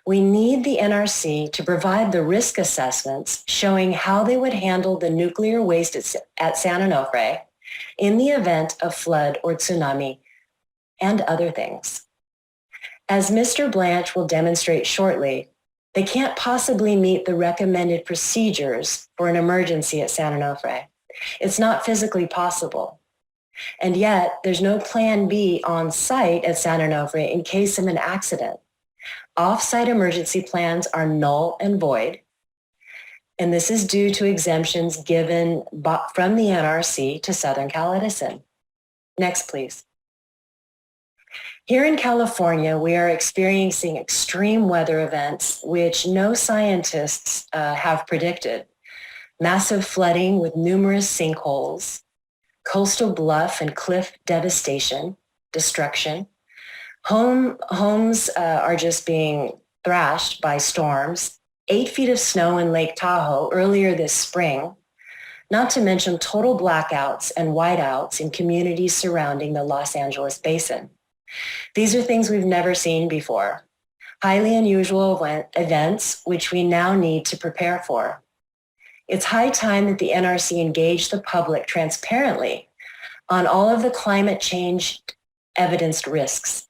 We need the NRC to provide the risk assessments showing how they would handle the nuclear waste at San Onofre in the event of flood or tsunami and other things. As Mr. Blanche will demonstrate shortly, they can't possibly meet the recommended procedures for an emergency at San Onofre. It's not physically possible. And yet, there's no plan B on site at San Onofre in case of an accident. Off-site emergency plans are null and void, and this is due to exemptions given from the NRC to Southern Cal Edison. Next, please. Here in California, we are experiencing extreme weather events which no scientists have predicted. Massive flooding with numerous sinkholes, coastal bluff and cliff devastation, destruction. Homes are just being thrashed by storms, 8 feet of snow in Lake Tahoe earlier this spring, not to mention total blackouts and whiteouts in communities surrounding the Los Angeles basin. These are things we've never seen before, highly unusual events which we now need to prepare for. It's high time that the NRC engage the public transparently on all of the climate change evidenced risks.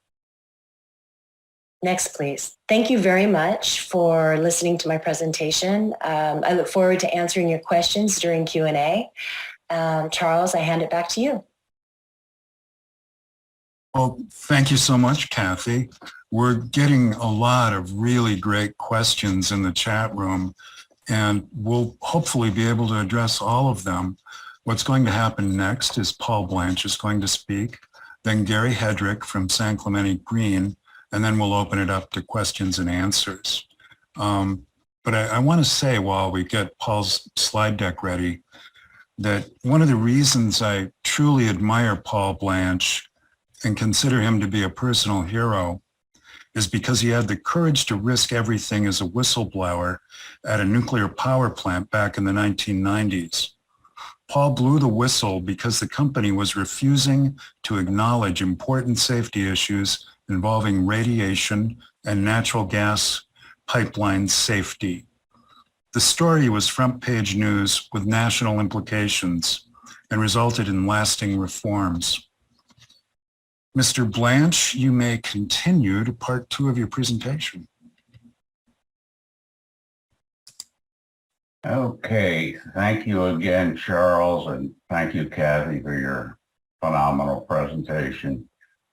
Next, please. Thank you very much for listening to my presentation. I look forward to answering your questions during Q&A. Charles, I hand it back to you. Well, thank you so much, Kathy. We're getting a lot of really great questions in the chat room, and we'll hopefully be able to address all of them. What's going to happen next is Paul Blanche is going to speak, then Gary Hedrick from San Clemente Green, and then we'll open it up to questions and answers. But I want to say, while we get Paul's slide deck ready, that one of the reasons I truly admire Paul Blanche and consider him to be a personal hero is because he had the courage to risk everything as a whistleblower at a nuclear power plant back in the 1990s. Paul blew the whistle because the company was refusing to acknowledge important safety issues involving radiation and natural gas pipeline safety. The story was front-page news with national implications and resulted in lasting reforms. Mr. Blanche, you may continue to part 2 of your presentation. Okay, thank you again, Charles, and thank you, Kathy, for your phenomenal presentation.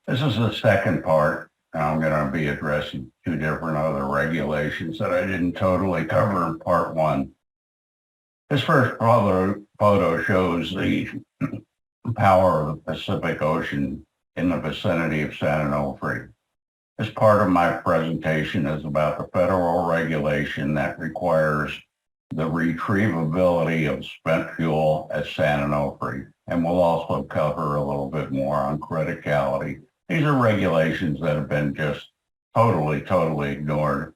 This is the second part, and I'm going to be addressing 2 different other regulations that I didn't totally cover in part 1. This first photo shows the power of the Pacific Ocean in the vicinity of San Onofre. This part of my presentation is about the federal regulation that requires the retrievability of spent fuel at San Onofre, and we'll also cover a little bit more on criticality. These are regulations that have been just totally ignored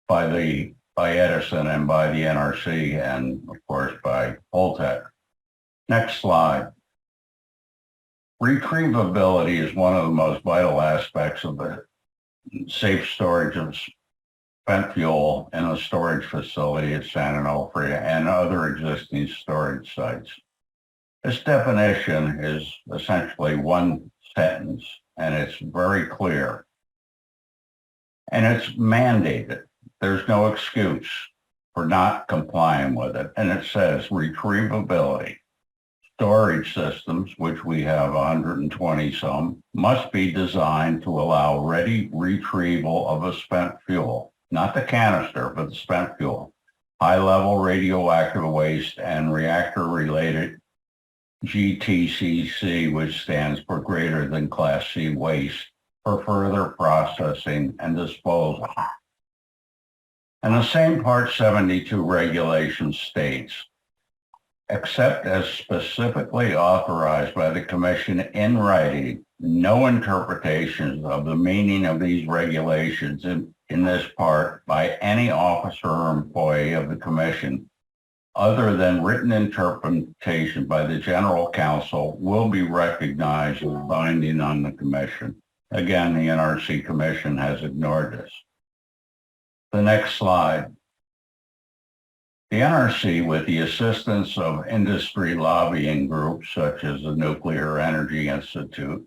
by Edison and by the NRC and, of course, by Holtec. Next slide. Retrievability is one of the most vital aspects of the safe storage of spent fuel in a storage facility at San Onofre and other existing storage sites. This definition is essentially one sentence, and it's very clear. And it's mandated. There's no excuse for not complying with it. And it says retrievability. Storage systems, which we have 120 some, must be designed to allow ready retrieval of a spent fuel, not the canister, but the spent fuel, high-level radioactive waste, and reactor-related GTCC, which stands for greater than Class C waste, for further processing and disposal. And the same Part 72 regulation states, except as specifically authorized by the Commission in writing, no interpretations of the meaning of these regulations in this part by any officer or employee of the Commission other than written interpretation by the General Counsel will be recognized as binding on the Commission. Again, the NRC Commission has ignored this. The next slide. The NRC, with the assistance of industry lobbying groups such as the Nuclear Energy Institute,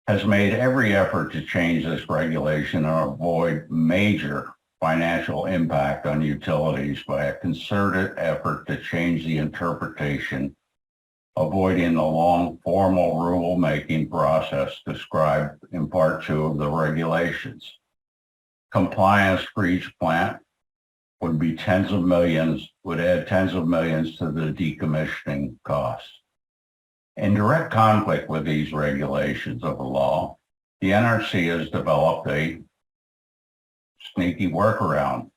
has made every effort to change this regulation and avoid major financial impact on utilities by a concerted effort to change the interpretation, avoiding the long formal rulemaking process described in Part 2 of the regulations. Compliance for each plant would be tens of millions, would add tens of millions to the decommissioning costs. In direct conflict with these regulations of the law, the NRC has developed a sneaky workaround.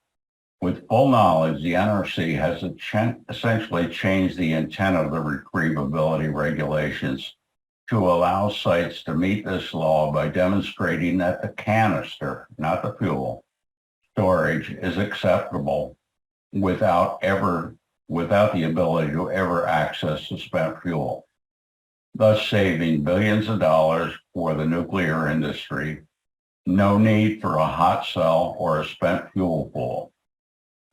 With full knowledge, the NRC has essentially changed the intent of the retrievability regulations to allow sites to meet this law by demonstrating that the canister, not the fuel, storage is acceptable without the ability to ever access the spent fuel, thus saving billions of dollars for the nuclear industry. No need for a hot cell or a spent fuel pool.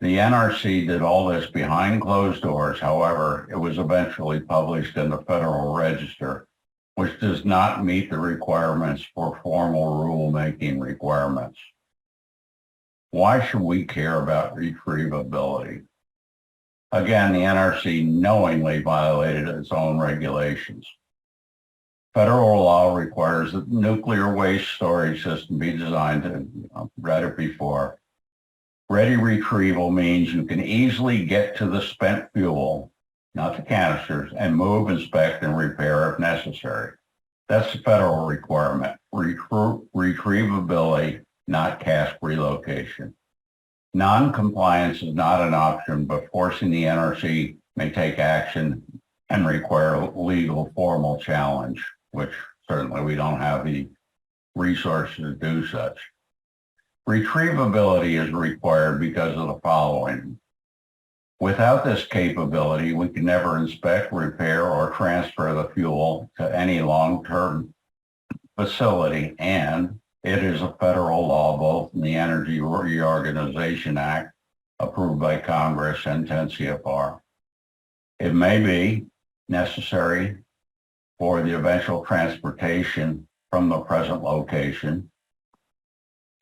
The NRC did all this behind closed doors. However, it was eventually published in the Federal Register, which does not meet the requirements for formal rulemaking requirements. Why should we care about retrievability? Again, the NRC knowingly violated its own regulations. Federal law requires that the nuclear waste storage system be designed to, I've read it before. Ready retrieval means you can easily get to the spent fuel, not the canisters, and move, inspect, and repair if necessary. That's the federal requirement. Retrievability, not cask relocation. Non-compliance is not an option, but forcing the NRC may take action and require legal formal challenge, which certainly we don't have the resources to do such. Retrievability is required because of the following. Without this capability, we can never inspect, repair, or transfer the fuel to any long-term facility, and it is a federal law both in the Energy Reorganization Act, approved by Congress, and 10 CFR. It may be necessary for the eventual transportation from the present location.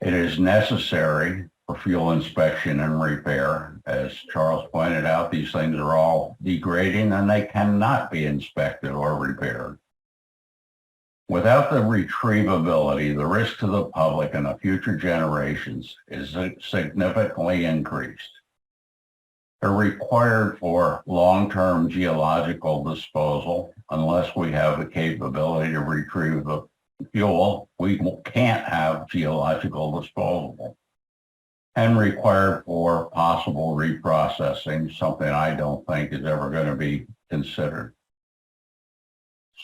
It is necessary for fuel inspection and repair. As Charles pointed out, these things are all degrading and they cannot be inspected or repaired. Without the retrievability, the risk to the public and the future generations is significantly increased. They're required for long-term geological disposal. Unless we have the capability to retrieve the fuel, we can't have geological disposal. And required for possible reprocessing, something I don't think is ever going to be considered.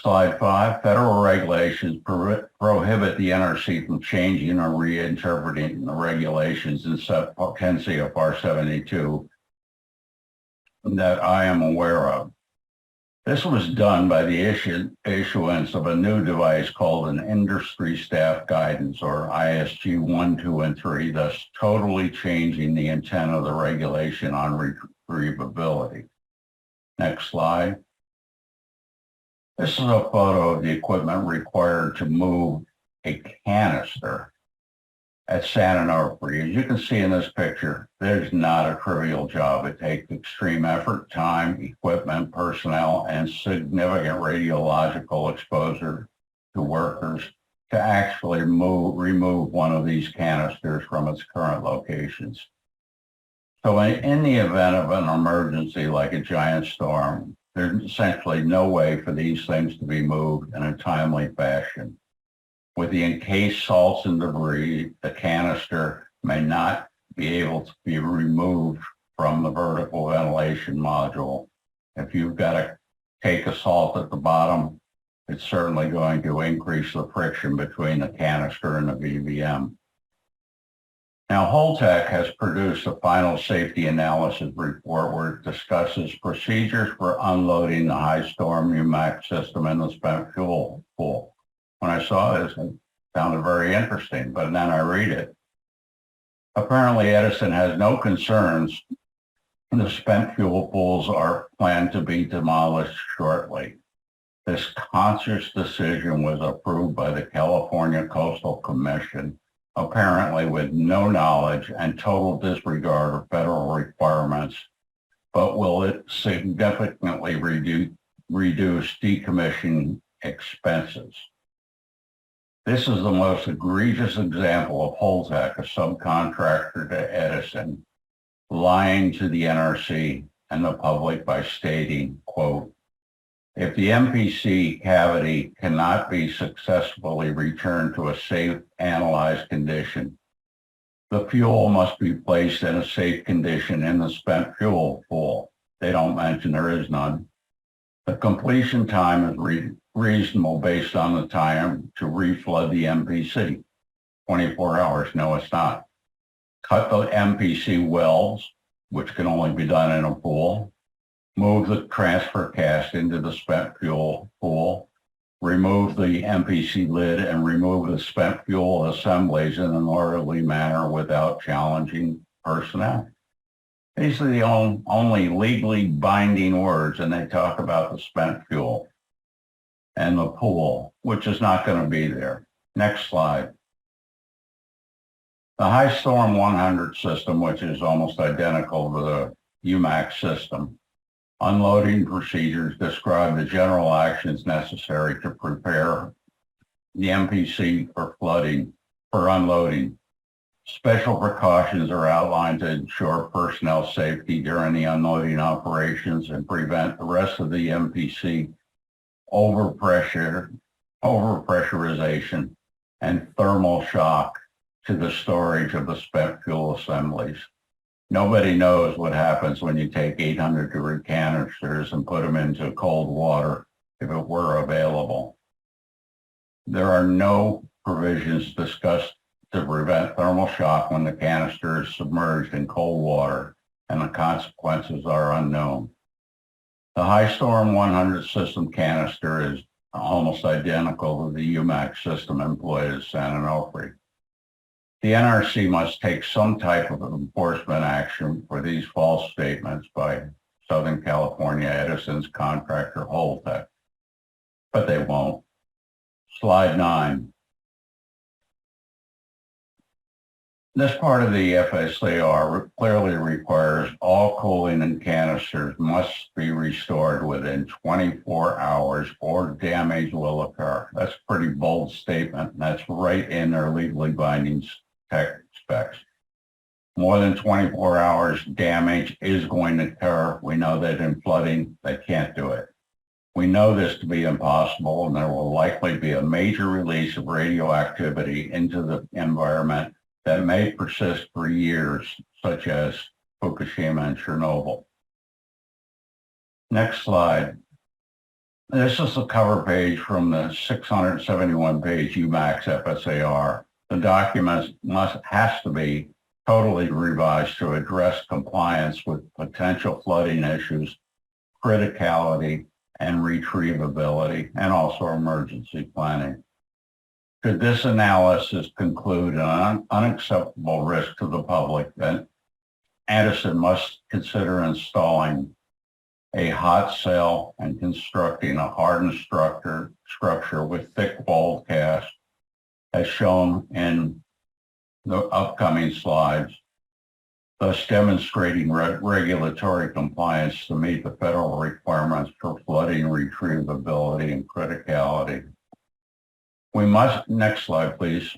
Slide 5, federal regulations prohibit the NRC from changing or reinterpreting the regulations in 10 CFR 72 that I am aware of. This was done by the issuance of a new device called an Industry Staff Guidance, or ISG 1, 2, and 3, thus totally changing the intent of the regulation on retrievability. Next slide. This is a photo of the equipment required to move a canister at San Onofre. As you can see in this picture, there's not a trivial job. It takes extreme effort, time, equipment, personnel, and significant radiological exposure to workers to actually remove one of these canisters from its current locations. So in the event of an emergency like a giant storm, there's essentially no way for these things to be moved in a timely fashion. With the encased salts and debris, the canister may not be able to be removed from the vertical ventilation module. If you've got to take a salt at the bottom, it's certainly going to increase the friction between the canister and the VVM. Now, Holtec has produced a final safety analysis report where it discusses procedures for unloading the high storm UMAC system in the spent fuel pool. When I saw this, it sounded very interesting, but then I read it. Apparently, Edison has no concerns. The spent fuel pools are planned to be demolished shortly. This conscious decision was approved by the California Coastal Commission, apparently with no knowledge and total disregard of federal requirements, but will it significantly reduce decommissioning expenses? This is the most egregious example of Holtec, a subcontractor to Edison, lying to the NRC and the public by stating, quote, if the MPC cavity cannot be successfully returned to a safe analyzed condition, the fuel must be placed in a safe condition in the spent fuel pool. They don't mention there is none. The completion time is reasonable based on the time to reflood the MPC. 24 hours, no, it's not. Cut the MPC wells, which can only be done in a pool. Move the transfer cast into the spent fuel pool. Remove the MPC lid and remove the spent fuel assemblies in an orderly manner without challenging personnel. These are the only legally binding words, and they talk about the spent fuel and the pool, which is not going to be there. Next slide. The High Storm 100 system, which is almost identical to the UMAC system, unloading procedures describe the general actions necessary to prepare the MPC for unloading. Special precautions are outlined to ensure personnel safety during the unloading operations and prevent the rest of the MPC overpressurization and thermal shock to the storage of the spent fuel assemblies. Nobody knows what happens when you take 800-degree canisters and put them into cold water if it were available. There are no provisions discussed to prevent thermal shock when the canister is submerged in cold water and the consequences are unknown. The High Storm 100 system canister is almost identical to the UMAC system employed at San Onofre. The NRC must take some type of enforcement action for these false statements by Southern California Edison's contractor Holtec, but they won't. Slide 9. This part of the FSAR clearly requires all cooling in canisters must be restored within 24 hours or damage will occur. That's a pretty bold statement, and that's right in their legally binding tech specs. More than 24 hours damage is going to occur. We know that in flooding, they can't do it. We know this to be impossible, and there will likely be a major release of radioactivity into the environment that may persist for years, such as Fukushima and Chernobyl. Next slide. This is the cover page from the 671-page UMAX FSAR. The document has to be totally revised to address compliance with potential flooding issues, criticality, and retrievability, and also emergency planning. Should this analysis conclude an unacceptable risk to the public, then Edison must consider installing a hot cell and constructing a hardened structure with thick walled cast, as shown in the upcoming slides, thus demonstrating regulatory compliance to meet the federal requirements for flooding retrievability and criticality. We must, next slide, please.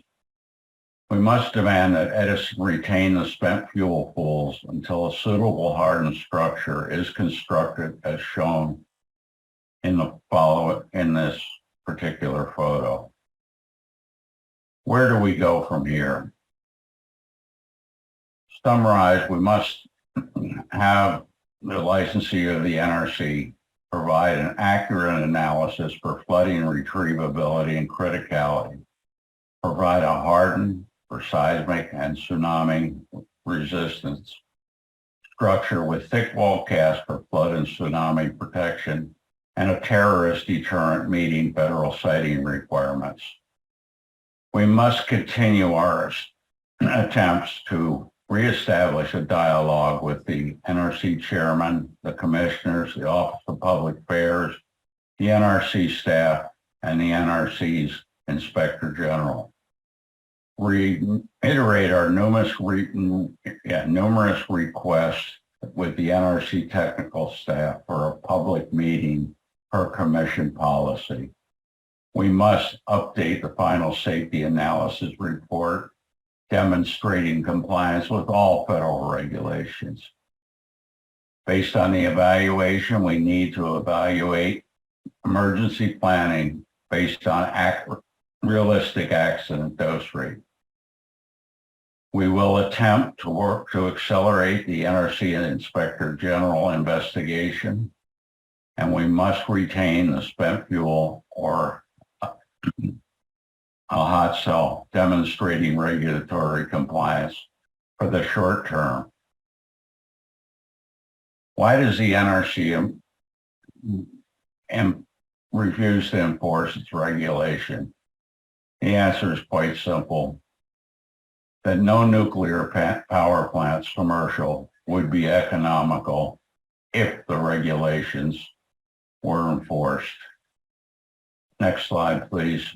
We must demand that Edison retain the spent fuel pools until a suitable hardened structure is constructed as shown in this particular photo. Where do we go from here? Summarize, we must have the licensee of the NRC provide an accurate analysis for flooding retrievability and criticality, provide a hardened for seismic and tsunami resistance structure with thick wall cast for flood and tsunami protection, and a terrorist deterrent meeting federal siting requirements. We must continue our attempts to reestablish a dialogue with the NRC chairman, the commissioners, the Office of Public Affairs, the NRC staff, and the NRC's Inspector General. Reiterate our numerous requests with the NRC technical staff for a public meeting per commission policy. We must update the final safety analysis report demonstrating compliance with all federal regulations. Based on the evaluation, we need to evaluate emergency planning based on realistic accident dose rate. We will attempt to work to accelerate the NRC and Inspector General investigation, and we must retain the spent fuel or a hot cell demonstrating regulatory compliance for the short term. Why does the NRC refuse to enforce its regulation? The answer is quite simple, that no nuclear power plants commercial would be economical if the regulations were enforced. Next slide, please.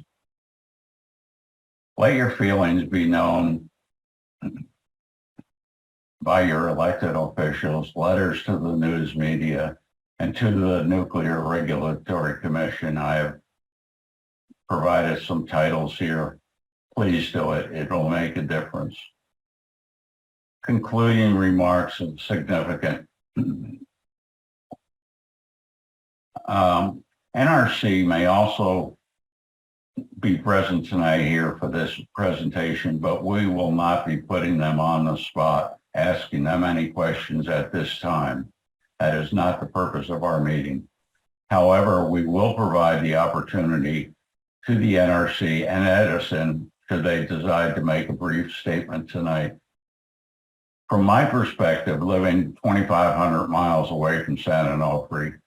Let your feelings be known by your elected officials, letters to the news media, and to the Nuclear Regulatory Commission. I have provided some titles here. Please do it. It will make a difference. Concluding remarks of significant. NRC may also be present tonight here for this presentation, but we will not be putting them on the spot, asking them any questions at this time. That is not the purpose of our meeting. However, we will provide the opportunity to the NRC and Edison should they decide to make a brief statement tonight. From my perspective, living 2,500 miles away from San Onofre,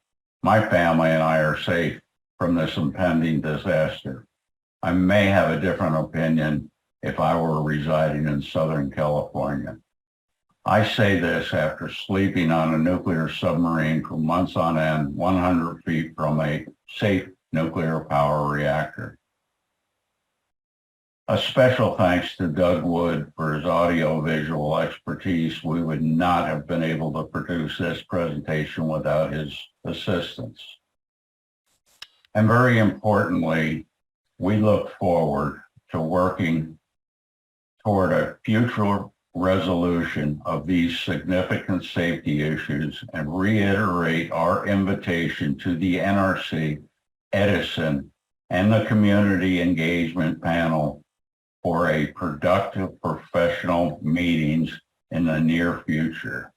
my family and I are safe from this impending disaster. I may have a different opinion if I were residing in Southern California. I say this after sleeping on a nuclear submarine for months on end, 100 feet from a safe nuclear power reactor. A special thanks to Doug Wood for his audio-visual expertise. We would not have been able to produce this presentation without his assistance. And very importantly, we look forward to working toward a future resolution of these significant safety issues and reiterate our invitation to the NRC, Edison, and the community engagement panel for a productive professional meetings in the near future.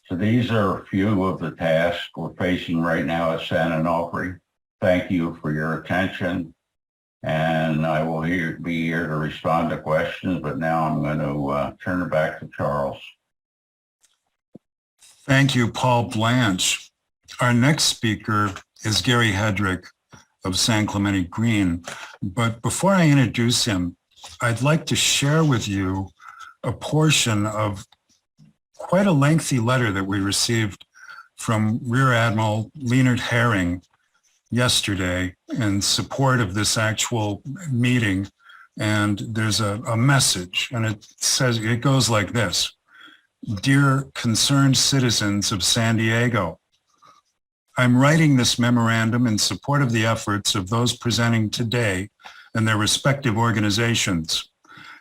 So these are a few of the tasks we're facing right now at San Onofre. Thank you for your attention. And I will be here to respond to questions, but now I'm going to turn it back to Charles. Thank you, Paul Blanche. Our next speaker is Gary Hedrick of San Clemente Green. But before I introduce him, I'd like to share with you a portion of quite a lengthy letter that we received from Rear Admiral Leonard Herring yesterday in support of this actual meeting. And there's a message, and it goes like this. Dear concerned citizens of San Diego, I'm writing this memorandum in support of the efforts of those presenting today and their respective organizations.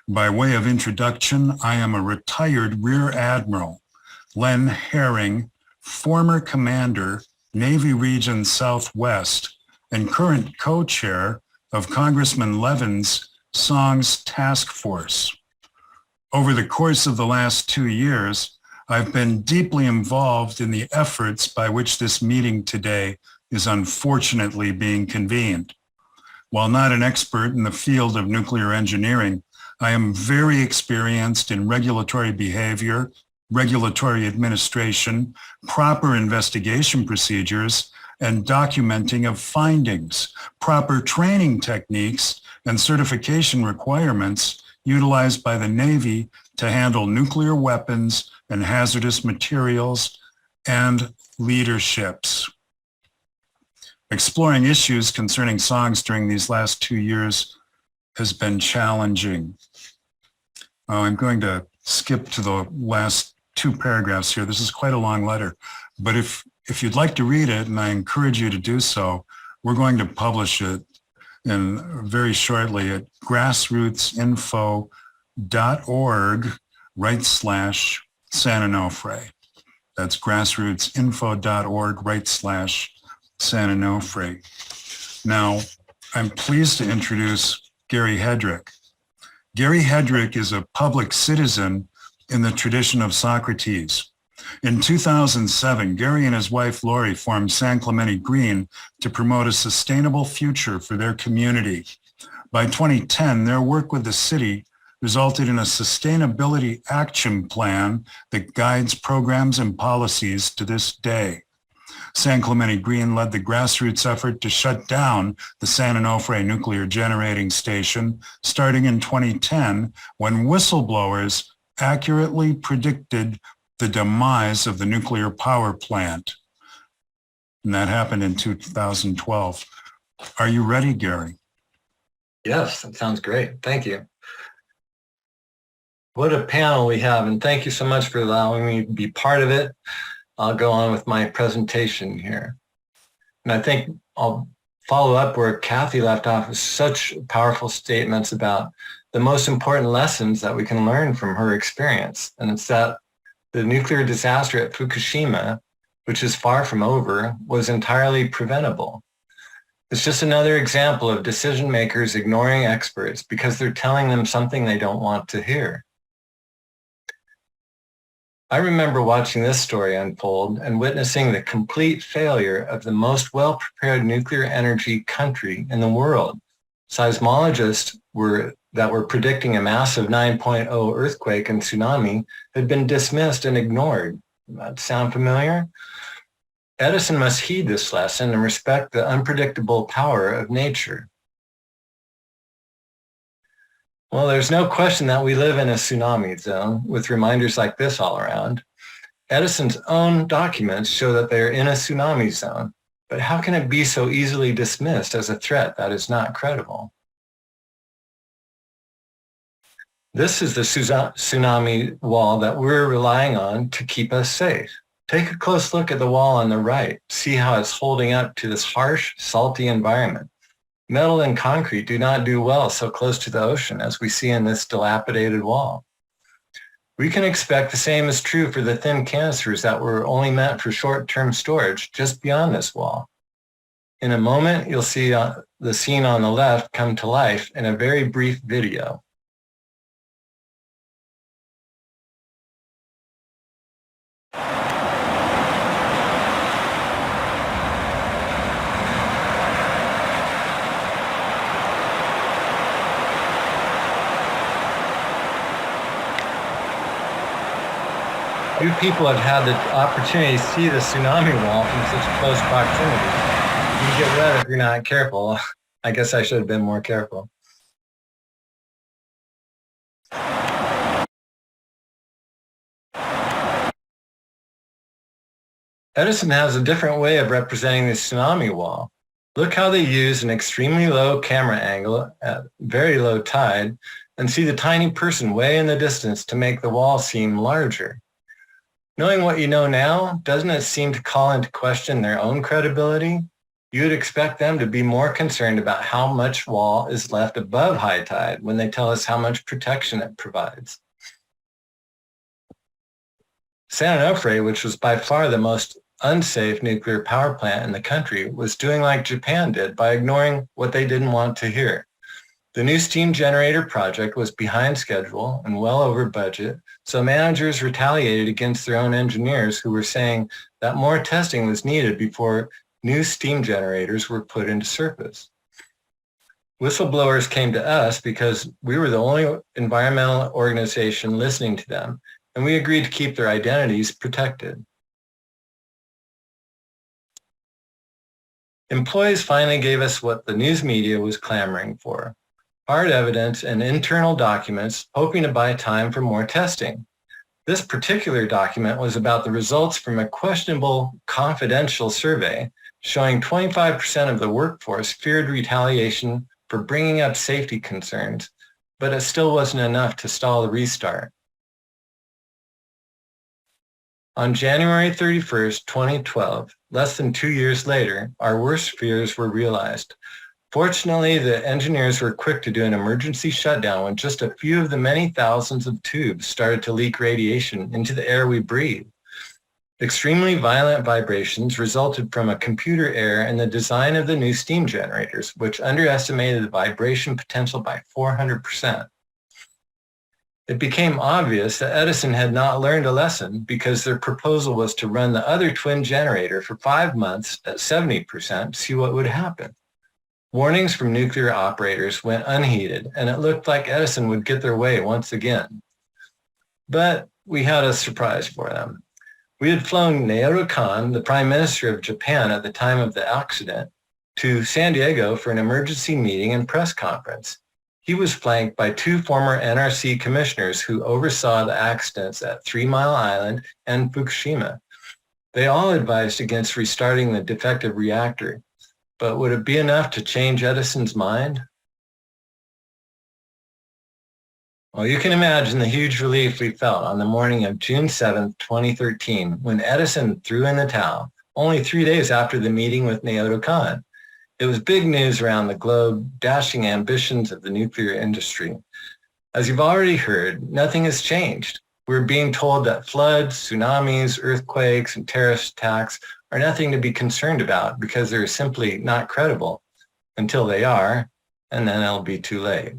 By way of introduction, I am a retired Rear Admiral, Len Herring, former commander, Navy Region Southwest, and current co-chair of Congressman Levin's Songs Task Force. Over the course of the last 2 years, I've been deeply involved in the efforts by which this meeting today is unfortunately being convened. While not an expert in the field of nuclear engineering, I am very experienced in regulatory behavior, regulatory administration, proper investigation procedures, and documenting of findings, proper training techniques, and certification requirements utilized by the Navy to handle nuclear weapons and hazardous materials and leaderships. Exploring issues concerning songs during these last 2 years has been challenging. I'm going to skip to the last 2 paragraphs here. This is quite a long letter, but if you'd like to read it, and I encourage you to do so, we're going to publish it very shortly at grassrootsinfo.org/San Onofre. That's grassrootsinfo.org/San Onofre. Now, I'm pleased to introduce Gary Hedrick. Gary Hedrick is a public citizen in the tradition of Socrates. In 2007, Gary and his wife Lori formed San Clemente Green to promote a sustainable future for their community. By 2010, their work with the city resulted in a sustainability action plan that guides programs and policies to this day. San Clemente Green led the grassroots effort to shut down the San Onofre Nuclear Generating Station starting in 2010, when whistleblowers accurately predicted the demise of the nuclear power plant. And that happened in 2012. Are you ready, Gary? Yes, that sounds great. Thank you. What a panel we have, and thank you so much for allowing me to be part of it. I'll go on with my presentation here. And I think I'll follow up where Kathy left off with such powerful statements about the most important lessons that we can learn from her experience. And it's that the nuclear disaster at Fukushima, which is far from over, was entirely preventable. It's just another example of decision makers ignoring experts because they're telling them something they don't want to hear. I remember watching this story unfold and witnessing the complete failure of the most well-prepared nuclear energy country in the world. Seismologists were that were predicting a massive 9.0 earthquake and tsunami had been dismissed and ignored. That sound familiar? Edison must heed this lesson and respect the unpredictable power of nature. Well, there's no question that we live in a tsunami zone with reminders like this all around. Edison's own documents show that they're in a tsunami zone, but how can it be so easily dismissed as a threat that is not credible? This is the tsunami wall that we're relying on to keep us safe. Take a close look at the wall on the right. See how it's holding up to this harsh, salty environment. Metal and concrete do not do well so close to the ocean as we see in this dilapidated wall. We can expect the same is true for the thin canisters that were only meant for short-term storage just beyond this wall. In a moment, you'll see the scene on the left come to life in a very brief video. Few people have had the opportunity to see the tsunami wall from such close proximity. You can get wet if you're not careful. I guess I should have been more careful. Edison has a different way of representing the tsunami wall. Look how they use an extremely low camera angle at very low tide and see the tiny person way in the distance to make the wall seem larger. Knowing what you know now, doesn't it seem to call into question their own credibility? You would expect them to be more concerned about how much wall is left above high tide when they tell us how much protection it provides. San Onofre, which was by far the most unsafe nuclear power plant in the country, was doing like Japan did by ignoring what they didn't want to hear. The new steam generator project was behind schedule and well over budget, so managers retaliated against their own engineers who were saying that more testing was needed before new steam generators were put into service. Whistleblowers came to us because we were the only environmental organization listening to them, and we agreed to keep their identities protected. Employees finally gave us what the news media was clamoring for: hard evidence and internal documents, hoping to buy time for more testing. This particular document was about the results from a questionable confidential survey showing 25% of the workforce feared retaliation for bringing up safety concerns, but it still wasn't enough to stall the restart. On January 31st, 2012, less than 2 years later, our worst fears were realized. Fortunately, the engineers were quick to do an emergency shutdown when just a few of the many thousands of tubes started to leak radiation into the air we breathe. Extremely violent vibrations resulted from a computer error in the design of the new steam generators, which underestimated the vibration potential by 400%. It became obvious that Edison had not learned a lesson because their proposal was to run the other twin generator for 5 months at 70% to see what would happen. Warnings from nuclear operators went unheeded, and it looked like Edison would get their way once again. But we had a surprise for them. We had flown Naoto Kan, the Prime Minister of Japan at the time of the accident, to San Diego for an emergency meeting and press conference. He was flanked by 2 former NRC commissioners who oversaw the accidents at 3 Mile Island and Fukushima. They all advised against restarting the defective reactor. But would it be enough to change Edison's mind? Well, you can imagine the huge relief we felt on the morning of June 7, 2013, when Edison threw in the towel, only 3 days after the meeting with Naoto Kan. It was big news around the globe, dashing ambitions of the nuclear industry. As you've already heard, nothing has changed. We're being told that floods, tsunamis, earthquakes, and terrorist attacks are nothing to be concerned about because they're simply not credible until they are, and then it'll be too late.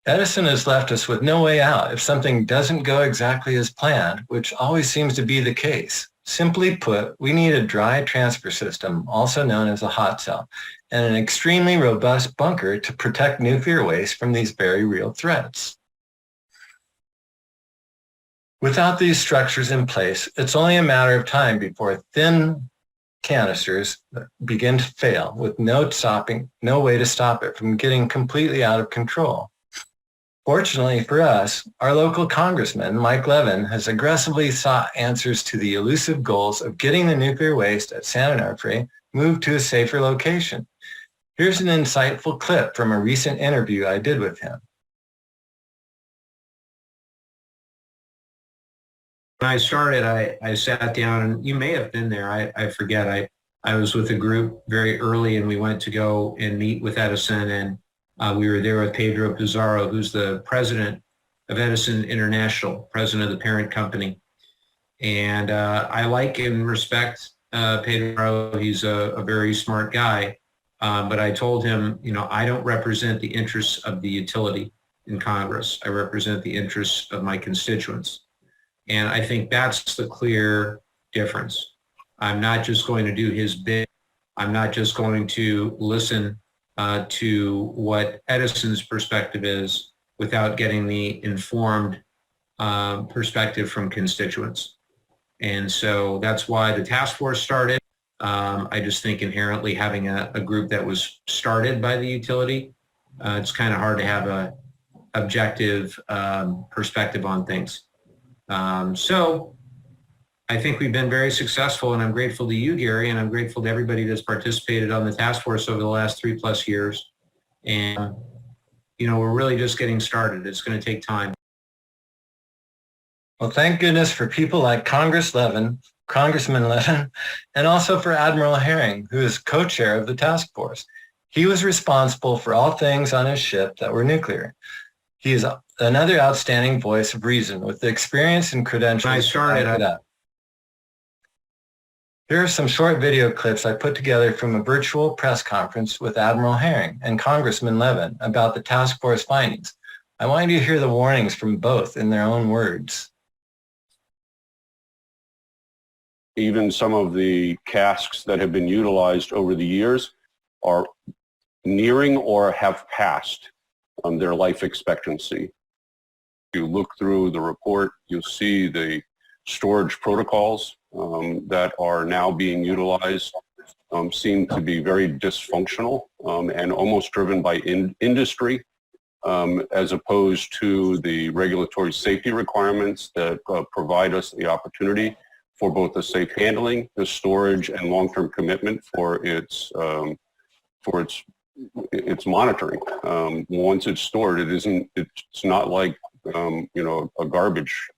Edison has left us with no way out if something doesn't go exactly as planned, which always seems to be the case. Simply put, we need a dry transfer system, also known as a hot cell, and an extremely robust bunker to protect nuclear waste from these very real threats. Without these structures in place, it's only a matter of time before thin canisters begin to fail with no way to stop it from getting completely out of control. Fortunately for us, our local congressman, Mike Levin, has aggressively sought answers to the elusive goals of getting the nuclear waste at San Onofre moved to a safer location. Here's an insightful clip from a recent interview I did with him. When I started, I sat down, and you may have been there. I forget. I was with a group very early, and we went to go and meet with Edison, and we were there with Pedro Pizarro, who's the president of Edison International, president of the parent company. And I like and respect Pedro. He's a very smart guy. But I told him, I don't represent the interests of the utility in Congress. I represent the interests of my constituents. And I think that's the clear difference. I'm not just going to do his bid. I'm not just going to listen to what Edison's perspective is without getting the informed perspective from constituents. And so that's why the task force started. I just think inherently having a group that was started by the utility, it's kind of hard to have a objective perspective on things. So I think we've been very successful, and I'm grateful to you, Gary, and I'm grateful to everybody that's participated on the task force over the last 3+ years. And, we're really just getting started. It's going to take time. Well, thank goodness for people like Congressman Levin, and also for Admiral Herring, who is co-chair of the task force. He was responsible for all things on his ship that were nuclear. He is another outstanding voice of reason with the experience and credentials. When I started, Here are some short video clips I put together from a virtual press conference with Admiral Herring and Congressman Levin about the task force findings. I want you to hear the warnings from both in their own words. Even some of the casks that have been utilized over the years are nearing or have passed their life expectancy. If you look through the report, you'll see the storage protocols that are now being utilized seem to be very dysfunctional and almost driven by industry as opposed to the regulatory safety requirements that provide us the opportunity for both the safe handling, the storage, and long-term commitment for its monitoring. Once it's stored, it's not like a garbage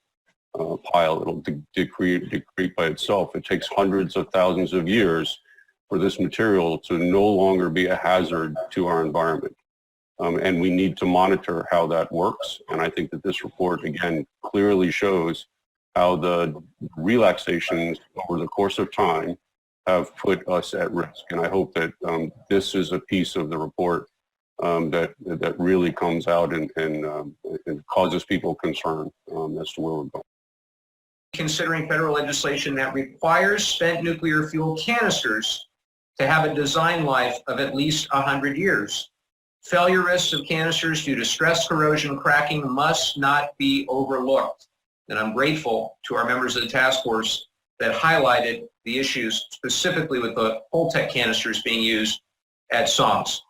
pile. It'll decrete by itself. It takes hundreds of thousands of years for this material to no longer be a hazard to our environment. And we need to monitor how that works. And I think that this report, again, clearly shows how the relaxations over the course of time have put us at risk. And I hope that this is a piece of the report that really comes out and causes people concern as to where we're going. Considering federal legislation that requires spent nuclear fuel canisters to have a design life of at least 100 years. Failure risks of canisters due to stress, corrosion, cracking must not be overlooked. And I'm grateful to our members of the task force that highlighted the issues specifically with the Holtec canisters being used at SOMS.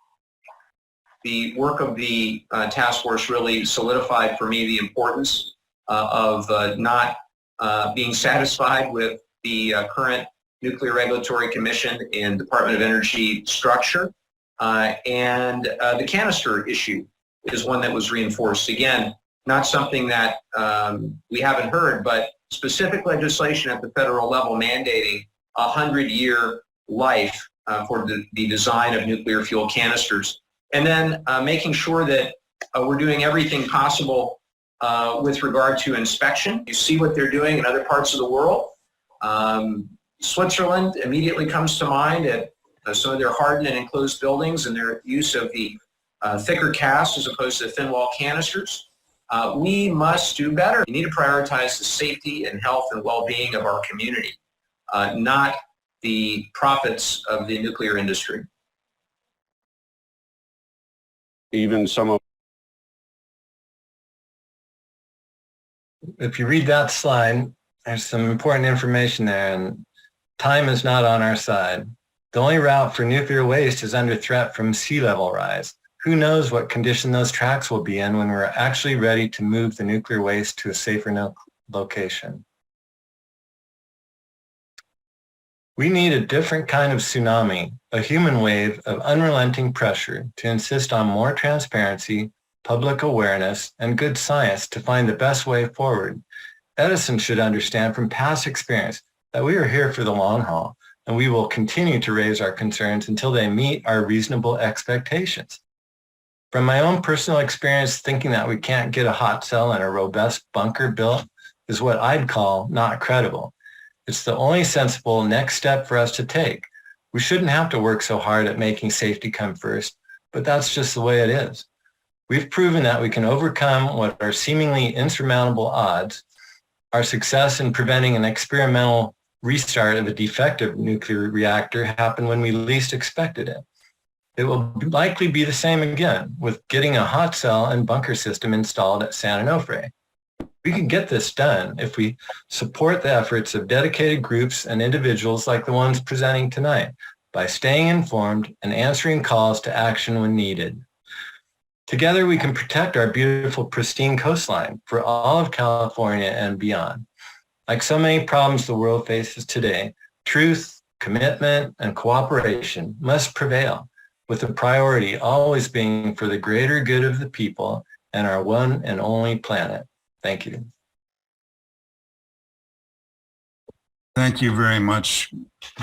The work of the task force really solidified for me the importance of not being satisfied with the current Nuclear Regulatory Commission and Department of Energy structure. And the canister issue is one that was reinforced. Again, not something that we haven't heard, but specific legislation at the federal level mandating a 100-year life for the design of nuclear fuel canisters. And then making sure that we're doing everything possible with regard to inspection. You see what they're doing in other parts of the world. Switzerland immediately comes to mind at some of their hardened and enclosed buildings and their use of the thicker cast as opposed to thin wall canisters. We must do better. We need to prioritize the safety and health and well-being of our community. not the profits of the nuclear industry. Even some of If you read that slide, there's some important information there, and time is not on our side. The only route for nuclear waste is under threat from sea level rise. Who knows what condition those tracks will be in when we're actually ready to move the nuclear waste to a safer location. We need a different kind of tsunami, a human wave of unrelenting pressure to insist on more transparency, public awareness, and good science to find the best way forward. Edison should understand from past experience that we are here for the long haul, and we will continue to raise our concerns until they meet our reasonable expectations. From my own personal experience, thinking that we can't get a hot cell and a robust bunker built is what I'd call not credible. It's the only sensible next step for us to take. We shouldn't have to work so hard at making safety come first, but that's just the way it is. We've proven that we can overcome what are seemingly insurmountable odds. Our success in preventing an experimental restart of a defective nuclear reactor happened when we least expected it. It will likely be the same again with getting a hot cell and bunker system installed at San Onofre. We can get this done if we support the efforts of dedicated groups and individuals like the ones presenting tonight by staying informed and answering calls to action when needed. Together, we can protect our beautiful, pristine coastline for all of California and beyond. Like so many problems the world faces today, truth, commitment, and cooperation must prevail, with the priority always being for the greater good of the people and our one and only planet. Thank you. Thank you very much,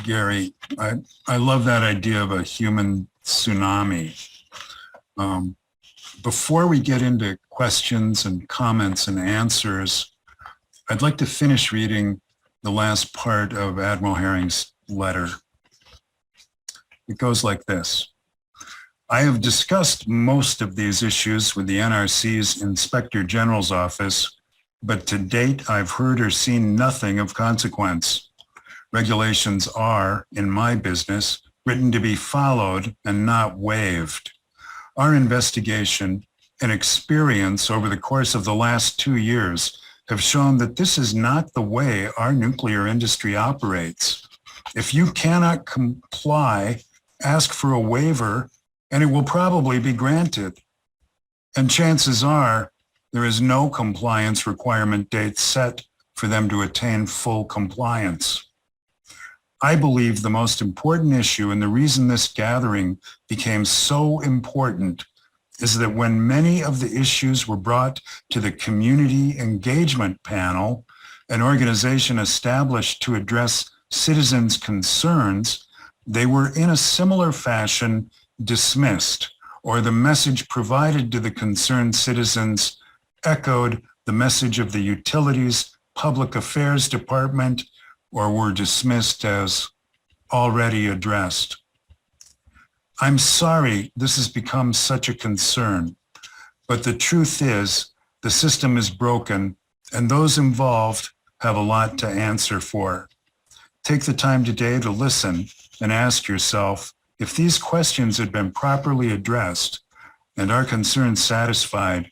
Gary. I love that idea of a human tsunami. Before we get into questions and comments and answers, I'd like to finish reading the last part of Admiral Herring's letter. It goes like this. I have discussed most of these issues with the NRC's Inspector General's office, but to date, I've heard or seen nothing of consequence. Regulations are, in my business, written to be followed and not waived. Our investigation and experience over the course of the last 2 years have shown that this is not the way our nuclear industry operates. If you cannot comply, ask for a waiver, and it will probably be granted. And chances are there is no compliance requirement date set for them to attain full compliance. I believe the most important issue, and the reason this gathering became so important, is that when many of the issues were brought to the Community Engagement Panel, an organization established to address citizens' concerns, they were in a similar fashion dismissed, or the message provided to the concerned citizens echoed the message of the Utilities Public Affairs Department, or were dismissed as already addressed. I'm sorry this has become such a concern, but the truth is the system is broken and those involved have a lot to answer for. Take the time today to listen and ask yourself if these questions had been properly addressed and our concerns satisfied,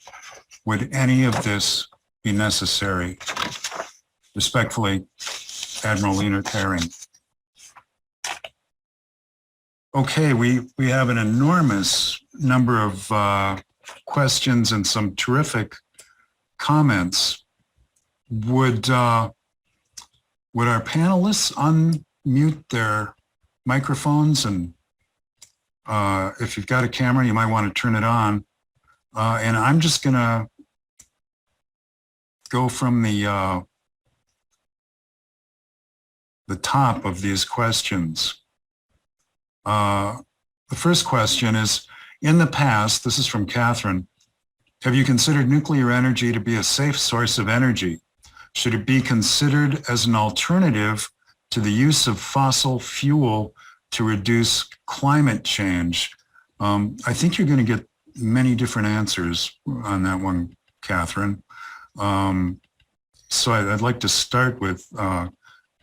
would any of this be necessary? Respectfully, Admiral Lena Herring. Okay, we have an enormous number of questions and some terrific comments. Would our panelists unmute their microphones? And if you've got a camera, you might want to turn it on. And I'm just going to go from the top of these questions. The first question is, in the past, this is from Catherine, have you considered nuclear energy to be a safe source of energy? Should it be considered as an alternative to the use of fossil fuel to reduce climate change? I think you're going to get many different answers on that one, Catherine. So I'd like to start with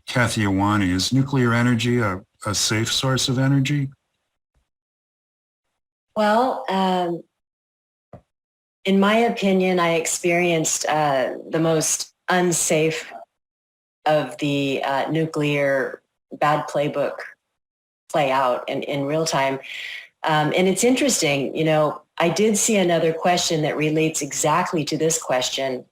Kathy Iwani, is nuclear energy a safe source of energy? Well, in my opinion, I experienced the most unsafe of the nuclear bad playbook play out in real time. And it's interesting, you know, I did see another question that relates exactly to this question.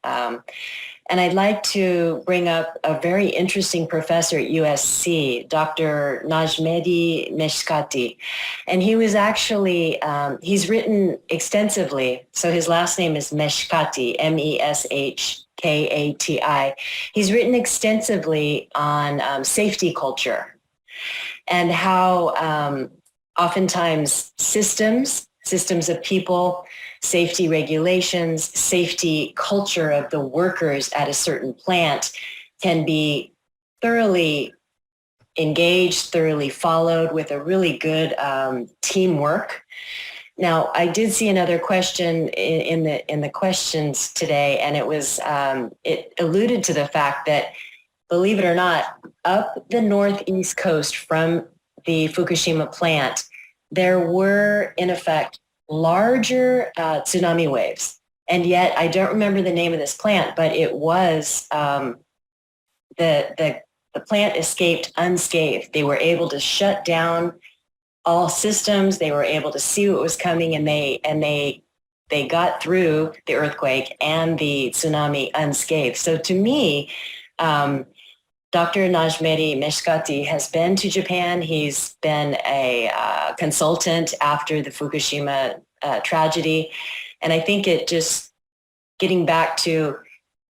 And I'd like to bring up a very interesting professor at USC, Dr. Najmedi Meshkati. And he was actually, he's written extensively. So his last name is Meshkati, Meshkati. He's written extensively on safety culture and how oftentimes systems of people, safety regulations, safety culture of the workers at a certain plant can be thoroughly engaged, thoroughly followed with a really good teamwork. Now, I did see another question in the questions today, and it was it alluded to the fact that, believe it or not, up the northeast coast from the Fukushima plant, there were, in effect, larger tsunami waves. And yet, I don't remember the name of this plant, but it was, the plant escaped unscathed. They were able to shut down all systems. They were able to see what was coming, and they got through the earthquake and the tsunami unscathed. So to me, Dr. Najmedi Meshkati has been to Japan. He's been a consultant after the Fukushima tragedy. And I think it just getting back to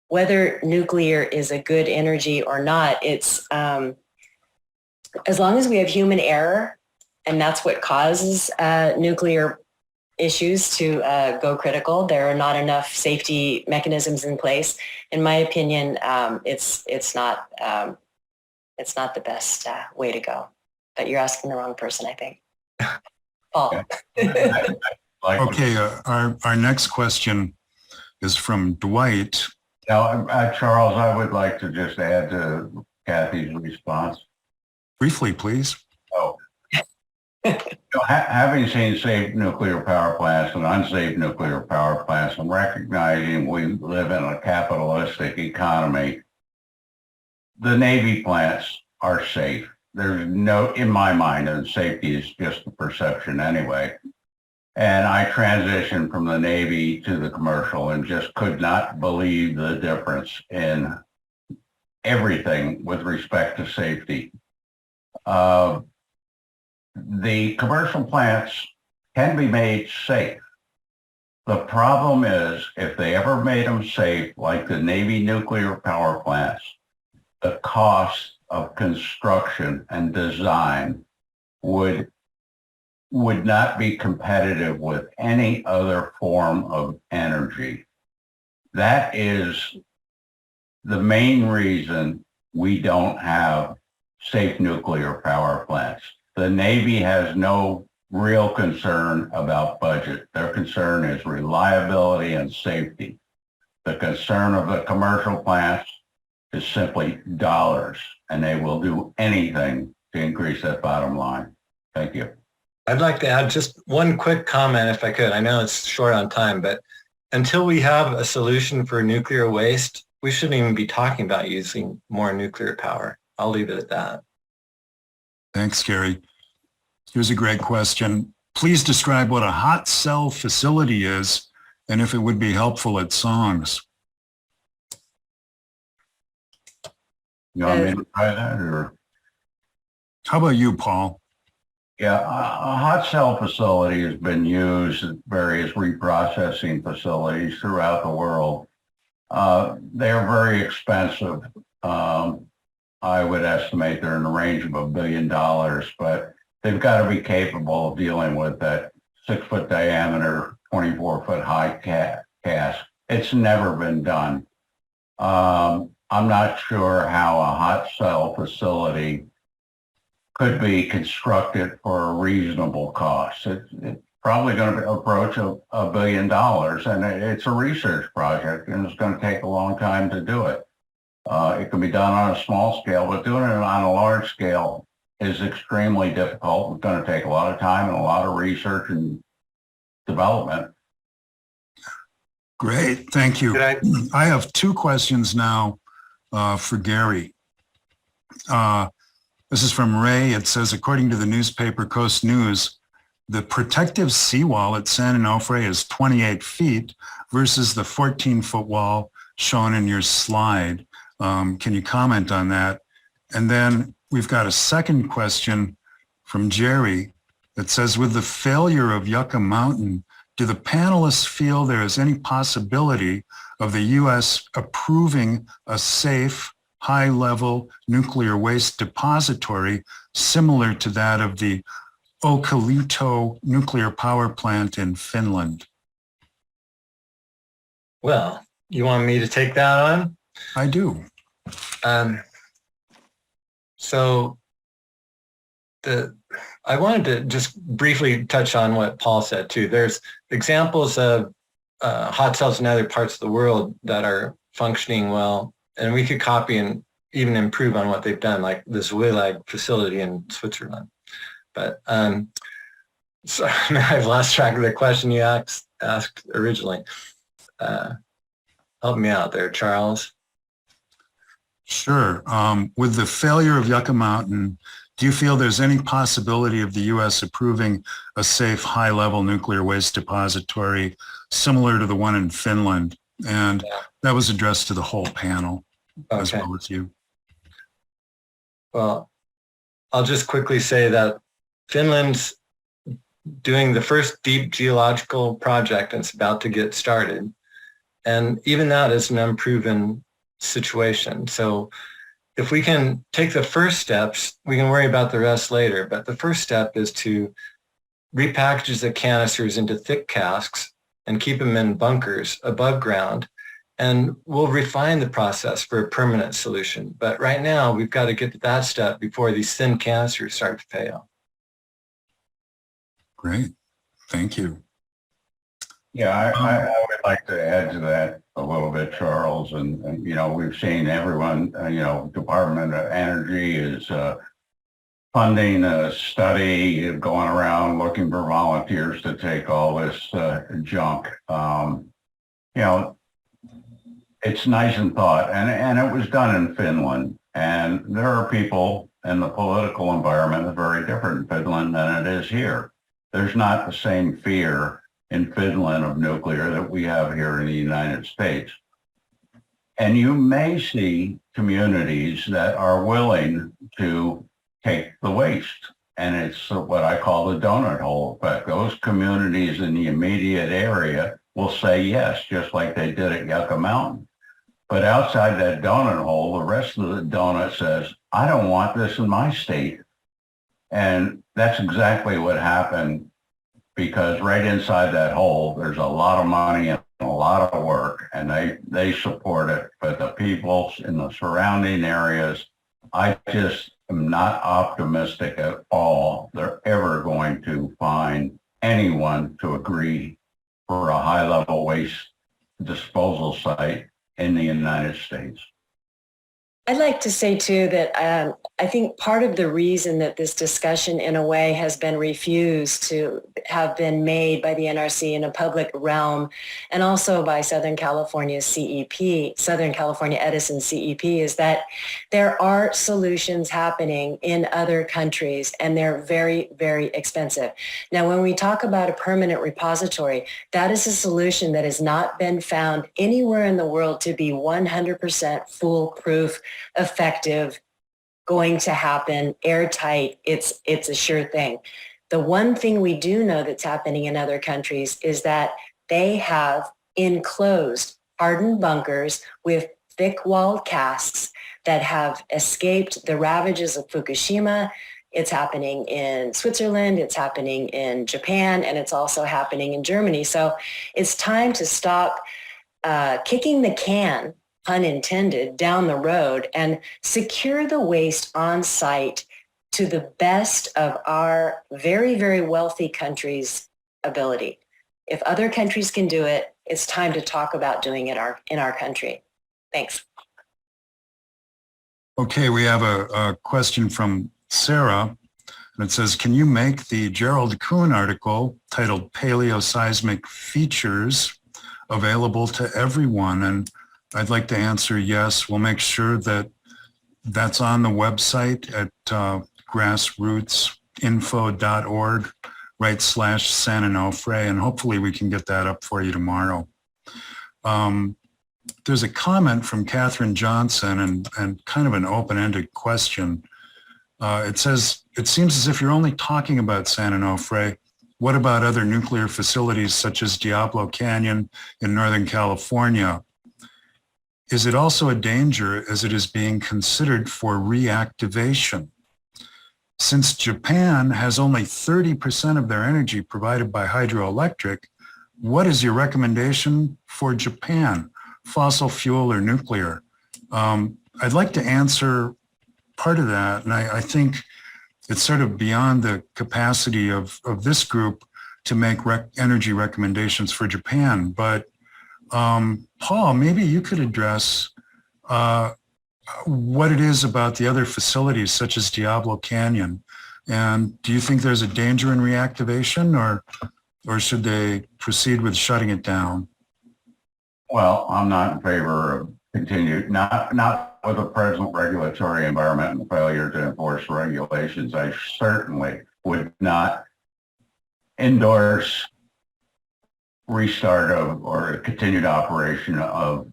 whether nuclear is a good energy or not, it's as long as we have human error, and that's what causes nuclear issues to go critical. There are not enough safety mechanisms in place. In my opinion, it's not the best way to go. But you're asking the wrong person, I think. Paul. Okay, our next question is from Dwight. Now, Charles, I would like to just add to Kathy's response. Briefly, please. Oh. Having seen safe nuclear power plants and unsafe nuclear power plants, and recognizing we live in a capitalistic economy, the Navy plants are safe. There's no, in my mind, and safety is just a perception anyway. And I transitioned from the Navy to the commercial and just could not believe the difference in everything with respect to safety. The commercial plants can be made safe. The problem is if they ever made them safe, like the Navy nuclear power plants, the cost of construction and design would not be competitive with any other form of energy. That is the main reason we don't have safe nuclear power plants. The Navy has no real concern about budget. Their concern is reliability and safety. The concern of the commercial plants is simply dollars, and they will do anything to increase that bottom line. Thank you. I'd like to add just one quick comment if I could. I know it's short on time, but until we have a solution for nuclear waste, we shouldn't even be talking about using more nuclear power. I'll leave it at that. Thanks, Gary. Here's a great question. Please describe what a hot cell facility is and if it would be helpful at songs. You want me to try that, or? How about you, Paul? Yeah, a hot cell facility has been used at various reprocessing facilities throughout the world. They're very expensive. I would estimate they're in the range of $1 billion, but they've got to be capable of dealing with that 6-foot diameter, 24-foot high cast. It's never been done. I'm not sure how a hot cell facility could be constructed for a reasonable cost. It's probably going to approach $1 billion, and it's a research project, and it's going to take a long time to do it. It can be done on a small scale, but doing it on a large scale is extremely difficult. It's going to take a lot of time and a lot of research and development. Great, thank you. I have two questions now for Gary. This is from Ray. It says, according to the newspaper Coast News, the protective seawall at San Onofre is 28 feet versus the 14-foot wall shown in your slide. Can you comment on that? And then we've got a second question from Jerry that says, with the failure of Yucca Mountain, do the panelists feel there is any possibility of the U.S. approving a safe, high-level nuclear waste depository similar to that of the Olkiluoto nuclear power plant in Finland? Well, you want me to take that on? I do. I wanted to just briefly touch on what Paul said too. There's examples of hot cells in other parts of the world that are functioning well, and we could copy and even improve on what they've done, like this Willag facility in Switzerland. But so I've lost track of the question you asked originally. Help me out there, Charles. Sure. With the failure of Yucca Mountain, do you feel there's any possibility of the U.S. approving a safe, high-level nuclear waste depository similar to the one in Finland? And that was addressed to the whole panel as well as you. Well, I'll just quickly say that Finland's doing the first deep geological project, and it's about to get started. And even that is an unproven situation. So if we can take the first steps, we can worry about the rest later. But the first step is to repackage the canisters into thick casks and keep them in bunkers above ground. And we'll refine the process for a permanent solution. But right now, we've got to get to that step before these thin canisters start to fail. Great. Thank you. Yeah, I would like to add to that a little bit, Charles. And you know, we've seen everyone, Department of Energy is funding a study, going around looking for volunteers to take all this junk. It's nice and thought, and it was done in Finland. And there are people in the political environment that's very different in Finland than it is here. There's not the same fear in Finland of nuclear that we have here in the United States. And you may see communities that are willing to take the waste. And it's what I call the donut hole effect. Those communities in the immediate area will say yes, just like they did at Yucca Mountain. But outside that donut hole, the rest of the donut says, I don't want this in my state. And that's exactly what happened, because right inside that hole, there's a lot of money and a lot of work, and they support it. But the people in the surrounding areas, I just am not optimistic at all they're ever going to find anyone to agree for a high-level waste disposal site in the United States. I'd like to say, too, that I think part of the reason that this discussion, in a way, has been refused to have been made by the NRC in a public realm, and also by Southern California CEP, Southern California Edison CEP, is that there are solutions happening in other countries, and they're very, very expensive. Now, when we talk about a permanent repository, that is a solution that has not been found anywhere in the world to be 100% foolproof, effective, going to happen, airtight. It's a sure thing. The one thing we do know that's happening in other countries is that they have enclosed hardened bunkers with thick-walled casks that have escaped the ravages of Fukushima. It's happening in Switzerland, it's happening in Japan, and it's also happening in Germany. So it's time to stop kicking the can, pun intended, down the road and secure the waste on site to the best of our very, very wealthy country's ability. If other countries can do it, it's time to talk about doing it in our country. Thanks. Okay, we have a question from Sarah, and it says, can you make the Gerald Kuhn article titled Paleoseismic Features available to everyone? And I'd like to answer yes. We'll make sure that that's on the website at grassrootsinfo.org/San Onofre, and hopefully we can get that up for you tomorrow. There's a comment from Catherine Johnson and kind of an open-ended question. It says, it seems as if you're only talking about San Onofre. What about other nuclear facilities such as Diablo Canyon in Northern California? Is it also a danger as it is being considered for reactivation? Since Japan has only 30% of their energy provided by hydroelectric, what is your recommendation for Japan, fossil fuel or nuclear? I'd like to answer part of that, and I think it's sort of beyond the capacity of this group to make energy recommendations for Japan. But Paul, maybe you could address what it is about the other facilities such as Diablo Canyon. And do you think there's a danger in reactivation, or should they proceed with shutting it down? Well, I'm not in favor of continued, not with the present regulatory environment and failure to enforce regulations. I certainly would not endorse restart of or continued operation of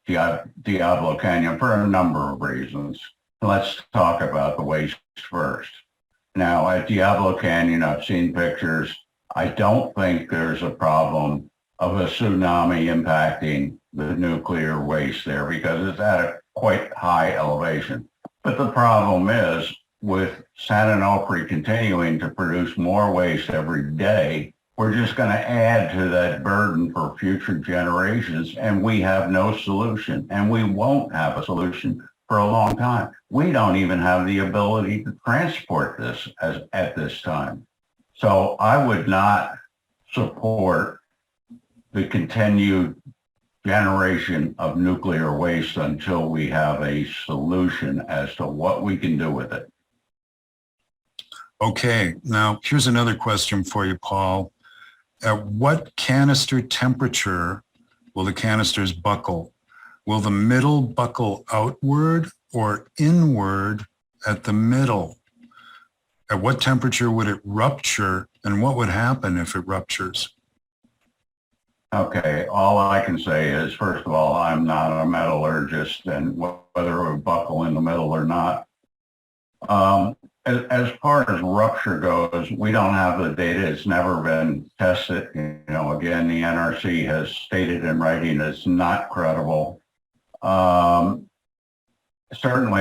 Diablo Canyon for a number of reasons. Let's talk about the waste first. Now, at Diablo Canyon, I've seen pictures. I don't think there's a problem of a tsunami impacting the nuclear waste there because it's at a quite high elevation. But the problem is with San Onofre continuing to produce more waste every day, we're just going to add to that burden for future generations, and we have no solution, and we won't have a solution for a long time. We don't even have the ability to transport this at this time. So I would not support the continued generation of nuclear waste until we have a solution as to what we can do with it. Okay, now here's another question for you, Paul. At what canister temperature will the canisters buckle? Will the middle buckle outward or inward at the middle? At what temperature would it rupture, and what would happen if it ruptures? Okay, all I can say is, first of all, I'm not a metallurgist, and whether it would buckle in the middle or not. As far as rupture goes, we don't have the data. It's never been tested. You know, again, the NRC has stated in writing it's not credible. Certainly,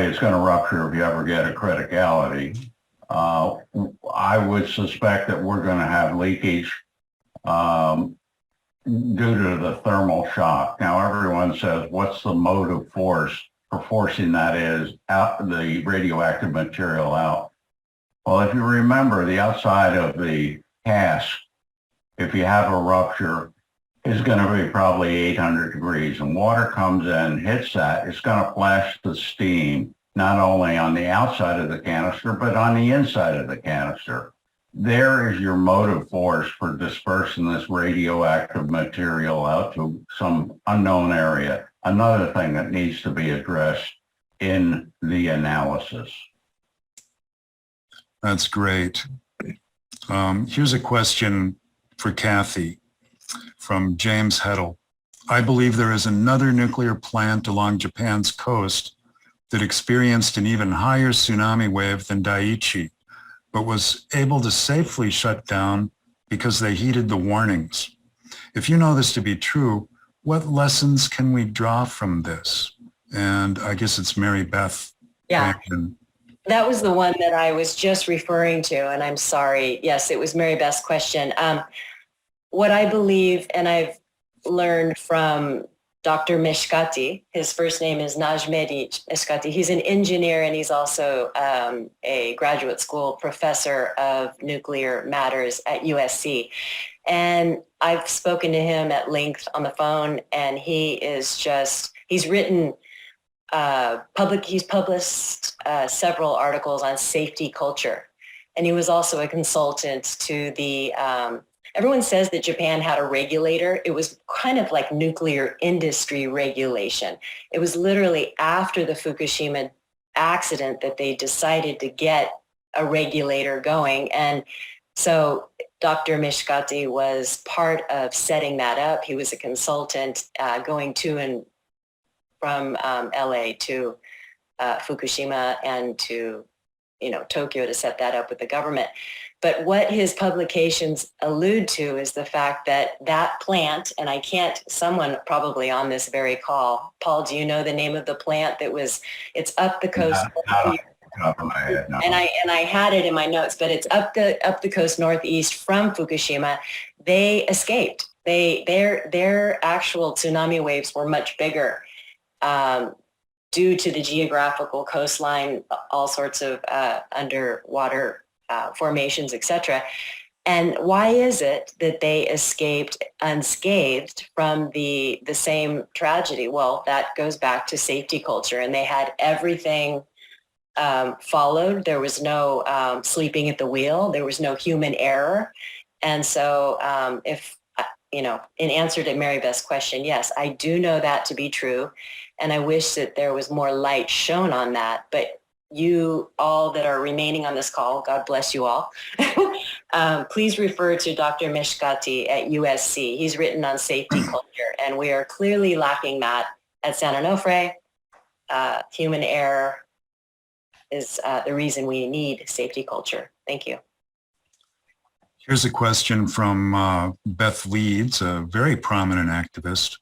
it's going to rupture if you ever get a criticality. I would suspect that we're going to have leakage due to the thermal shock. Now, everyone says, what's the motive force for forcing that is out the radioactive material out? Well, if you remember, the outside of the cask, if you have a rupture, is going to be probably 800 degrees, and water comes in, hits that, it's going to flash the steam, not only on the outside of the canister, but on the inside of the canister. There is your motive force for dispersing this radioactive material out to some unknown area. Another thing that needs to be addressed in the analysis. That's great. Here's a question for Kathy from James Heddle. I believe there is another nuclear plant along Japan's coast that experienced an even higher tsunami wave than Daiichi, but was able to safely shut down because they heeded the warnings. If you know this to be true, what lessons can we draw from this? And I guess it's Mary Beth. Yeah. Franklin. That was the one that I was just referring to, and I'm sorry. Yes, it was Mary Beth's question. What I believe, and I've learned from Dr. Meshkati, his first name is Najmedi Meshkati. He's an engineer, and he's also a graduate school professor of nuclear matters at USC. And I've spoken to him at length on the phone, and he's written he's published several articles on safety culture. And he was also a consultant to the, everyone says that Japan had a regulator. It was kind of like nuclear industry regulation. It was literally after the Fukushima accident that they decided to get a regulator going. And so Dr. Mishkati was part of setting that up. He was a consultant going to and from LA to Fukushima and to, Tokyo to set that up with the government. But what his publications allude to is the fact that that plant, and someone probably on this very call, Paul, do you know the name of the plant it's up the coast? Top of my head, no. And I had it in my notes, but it's up the coast northeast from Fukushima. They escaped. Their actual tsunami waves were much bigger due to the geographical coastline, all sorts of underwater formations, etc. And why is it that they escaped unscathed from the same tragedy? Well, that goes back to safety culture, and they had everything followed. There was no sleeping at the wheel. There was no human error. And so in answer to Mary Beth's question, yes, I do know that to be true. And I wish that there was more light shown on that. But you all that are remaining on this call, God bless you all, please refer to Dr. Mishkati at USC. He's written on safety culture, and we are clearly lacking that at San Onofre. Human error is the reason we need safety culture. Thank you. Here's a question from Beth Leeds, a very prominent activist.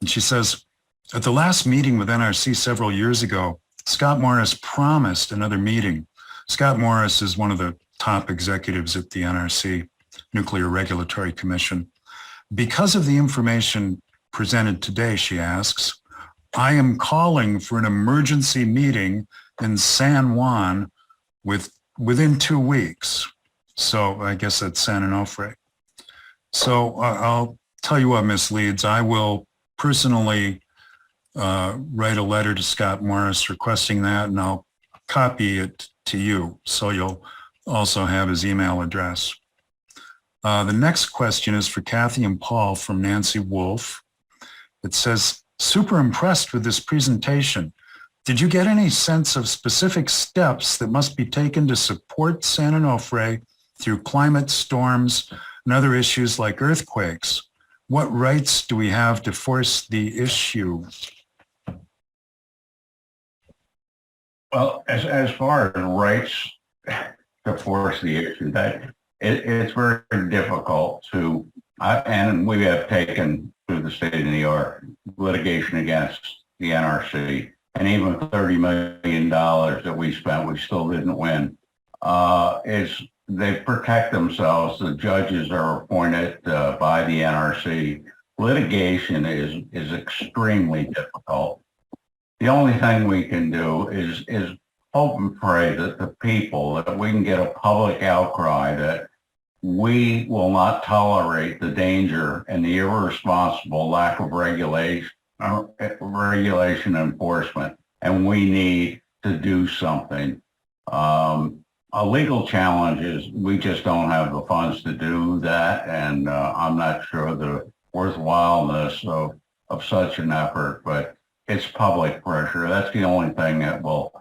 And she says, at the last meeting with NRC several years ago, Scott Morris promised another meeting. Scott Morris is one of the top executives at the NRC, Nuclear Regulatory Commission. Because of the information presented today, she asks, I am calling for an emergency meeting in San Juan within 2 weeks. So I guess that's San Onofre. So I'll tell you what, Ms. Leeds, I will personally write a letter to Scott Morris requesting that, and I'll copy it to you. So you'll also have his email address. The next question is for Kathy and Paul from Nancy Wolf. It says, super impressed with this presentation. Did you get any sense of specific steps that must be taken to support San Onofre through climate storms and other issues like earthquakes? What rights do we have to force the issue? Well, as far as rights to force the issue, it's very difficult to, and we have taken through the state of New York litigation against the NRC, and even $30 million that we spent, we still didn't win. They protect themselves. The judges are appointed by the NRC. Litigation is extremely difficult. The only thing we can do is hope and pray that the people, that we can get a public outcry that we will not tolerate the danger and the irresponsible lack of regulation enforcement, and we need to do something. A legal challenge is we just don't have the funds to do that, and I'm not sure the worthwhileness of such an effort, but it's public pressure. That's the only thing that will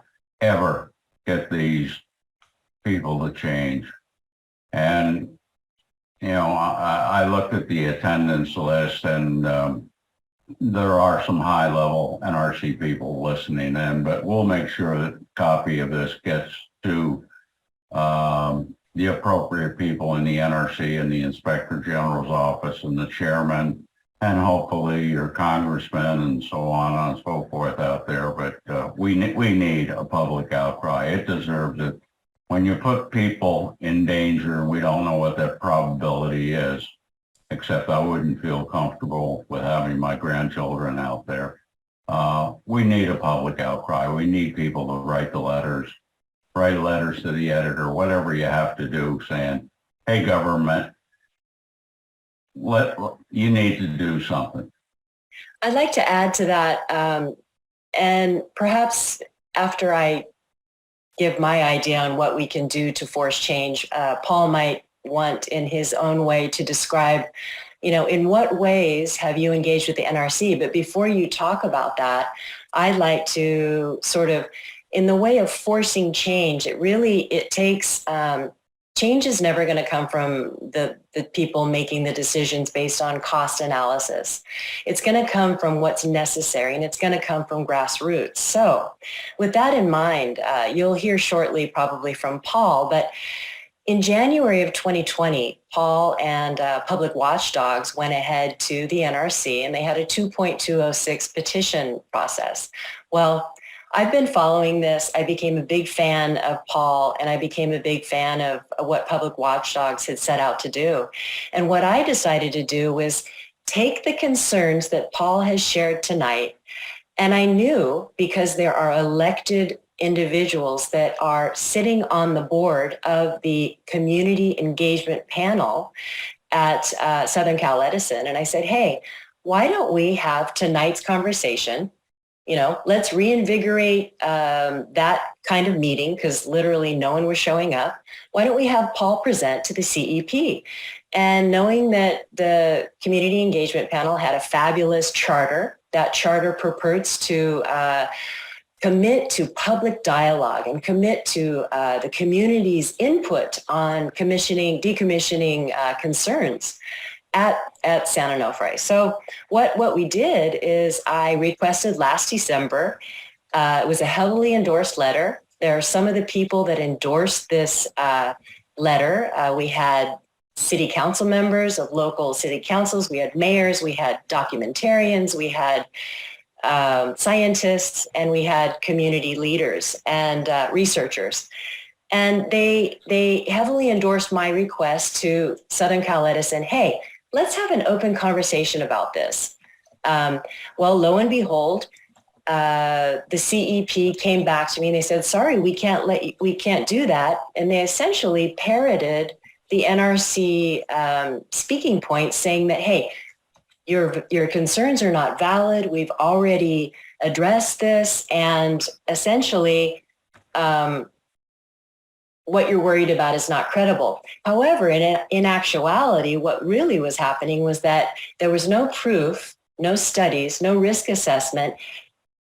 ever get these people to change. And, I looked at the attendance list, and there are some high-level NRC people listening in, but we'll make sure that a copy of this gets to the appropriate people in the NRC and the Inspector General's office and the chairman, and hopefully your congressman and so on and so forth out there. But we need a public outcry. It deserves it. When you put people in danger, we don't know what that probability is, except I wouldn't feel comfortable with having my grandchildren out there. We need a public outcry. We need people to write letters to the editor, whatever you have to do, saying, hey, government, you need to do something. I'd like to add to that. And perhaps after I give my idea on what we can do to force change, Paul might want in his own way to describe, in what ways have you engaged with the NRC? But before you talk about that, I'd like to sort of, in the way of forcing change, it takes, change is never going to come from the people making the decisions based on cost analysis. It's going to come from what's necessary, and it's going to come from grassroots. So with that in mind, you'll hear shortly probably from Paul, but in January of 2020, Paul and public watchdogs went ahead to the NRC, and they had a 2.206 petition process. Well, I've been following this. I became a big fan of Paul, and I became a big fan of what public watchdogs had set out to do. And what I decided to do was take the concerns that Paul has shared tonight, and I knew, because there are elected individuals that are sitting on the board of the community engagement panel at Southern Cal Edison, and I said, hey, why don't we have tonight's conversation? Let's reinvigorate that kind of meeting, because literally no one was showing up. Why don't we have Paul present to the CEP? And knowing that the community engagement panel had a fabulous charter, that charter purports to commit to public dialogue and commit to the community's input on decommissioning concerns at San Onofre. So what we did is I requested last December, it was a heavily endorsed letter. There are some of the people that endorsed this letter. We had city council members of local city councils. We had mayors. We had documentarians. We had scientists, and we had community leaders and researchers. And they heavily endorsed my request to Southern Cal Edison, hey, let's have an open conversation about this. Well, lo and behold, the CEP came back to me and they said, sorry, we can't do that. And they essentially parroted the NRC speaking points, saying that, hey, your concerns are not valid. We've already addressed this, and essentially what you're worried about is not credible. However, in actuality, what really was happening was that there was no proof, no studies, no risk assessment,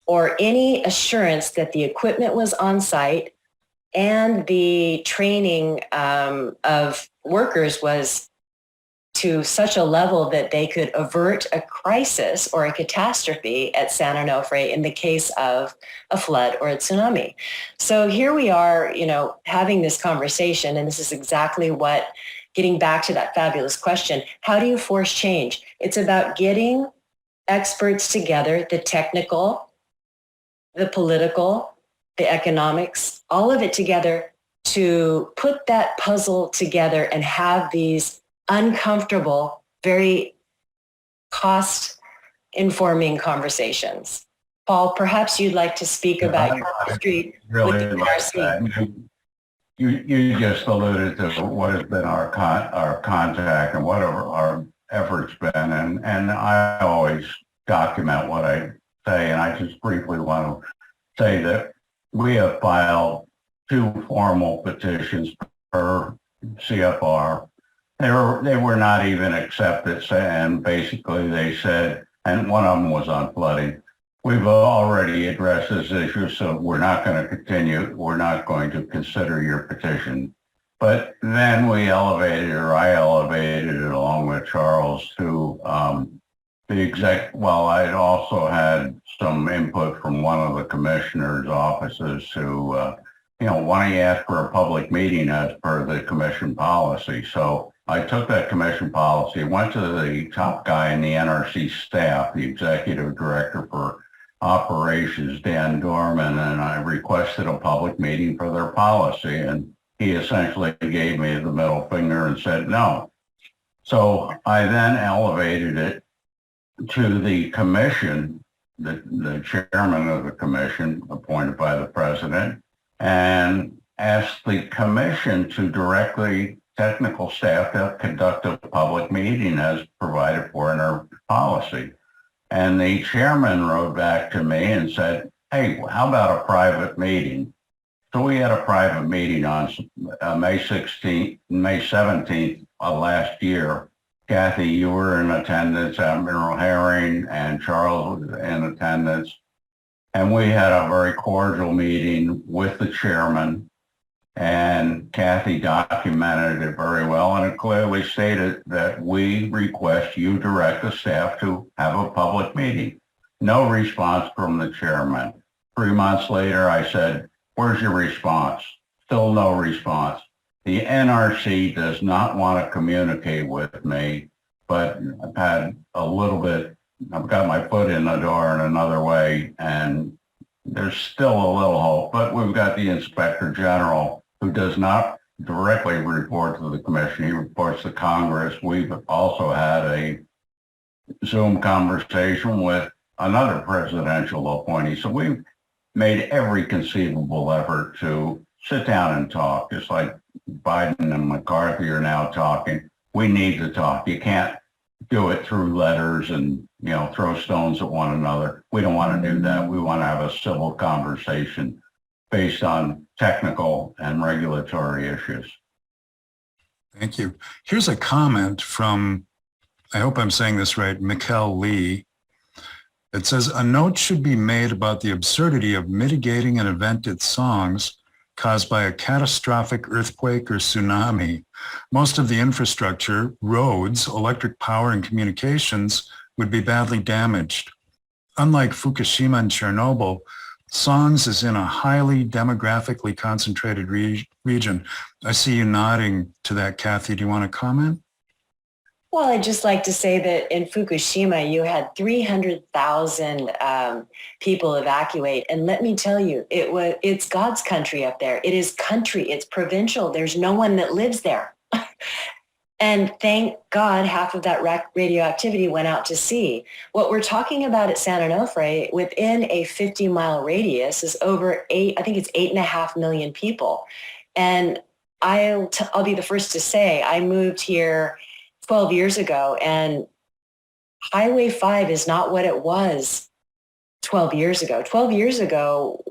or any assurance that the equipment was on site and the training of workers was to such a level that they could avert a crisis or a catastrophe at San Onofre in the case of a flood or a tsunami. So here we are, having this conversation, and this is exactly what, getting back to that fabulous question, how do you force change? It's about getting experts together, the technical, the political, the economics, all of it together, to put that puzzle together and have these uncomfortable, very cost-informing conversations. Paul, perhaps you'd like to speak about your history with the NRC. You just alluded to what has been our contact and what our efforts been, and I always document what I say, and I just briefly want to say that we have filed 2 formal petitions per CFR. They were not even accepted, and basically they said, and one of them was on flooding, we've already addressed this issue, so we're not going to continue. We're not going to consider your petition. But then I elevated it along with Charles to I'd also had some input from one of the commissioner's offices who, when he asked for a public meeting as per the commission policy. So I took that commission policy, went to the top guy in the NRC staff, the executive director for operations, Dan Dorman, and I requested a public meeting for their policy. And he essentially gave me the middle finger and said no. So I then elevated it to the commission, the chairman of the commission appointed by the president, and asked the commission to directly technical staff to conduct a public meeting as provided for in our policy. And the chairman wrote back to me and said, hey, how about a private meeting? So we had a private meeting on May 17th of last year. Kathy, you were in attendance, Admiral Herring and Charles was in attendance. And we had a very cordial meeting with the chairman, and Kathy documented it very well, and it clearly stated that we request you direct the staff to have a public meeting. No response from the chairman. 3 months later, I said, where's your response? Still no response. The NRC does not want to communicate with me, but I've had a little bit, I've got my foot in the door in another way, and there's still a little hope, but we've got the Inspector General who does not directly report to the commission. He reports to Congress. We've also had a Zoom conversation with another presidential appointee. So we've made every conceivable effort to sit down and talk, just like Biden and McCarthy are now talking. We need to talk. You can't do it through letters and, throw stones at one another. We don't want to do that. We want to have a civil conversation based on technical and regulatory issues. Thank you. Here's a comment from, I hope I'm saying this right, Mikkel Lee. It says, a note should be made about the absurdity of mitigating an event at songs caused by a catastrophic earthquake or tsunami. Most of the infrastructure, roads, electric power, and communications would be badly damaged. Unlike Fukushima and Chernobyl, Songs is in a highly demographically concentrated region. I see you nodding to that, Kathy. Do you want to comment? Well, I'd just like to say that in Fukushima, you had 300,000 people evacuate. And let me tell you, it's God's country up there. It is country. It's provincial. There's no one that lives there. And thank God half of that radioactivity went out to sea. What we're talking about at San Onofre within a 50-mile radius is over I think it's 8.5 million people. And I'll be the first to say I moved here 12 years ago, and Highway 5 is not what it was 12 years ago. 12 years ago,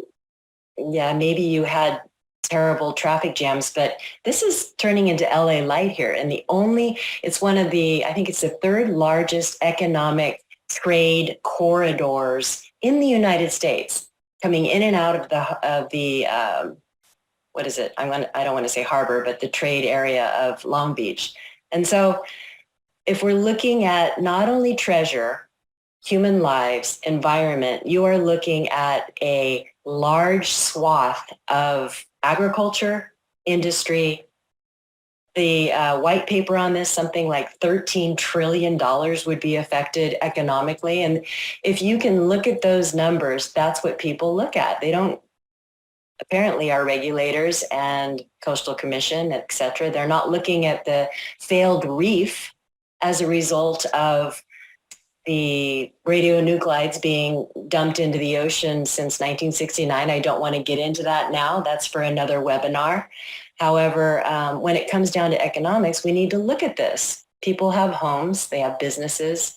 yeah, maybe you had terrible traffic jams, but this is turning into LA light here. And it's one of the, I think it's the third largest economic trade corridors in the United States, coming in and out of the what is it? I don't want to say harbor, but the trade area of Long Beach. And so if we're looking at not only treasure, human lives, environment, you are looking at a large swath of agriculture, industry. The white paper on this, something like $13 trillion would be affected economically. And if you can look at those numbers, that's what people look at. They don't, apparently our regulators and Coastal Commission, et cetera, they're not looking at the failed reef as a result of the radionuclides being dumped into the ocean since 1969. I don't want to get into that now. That's for another webinar. However, when it comes down to economics, we need to look at this. People have homes, they have businesses.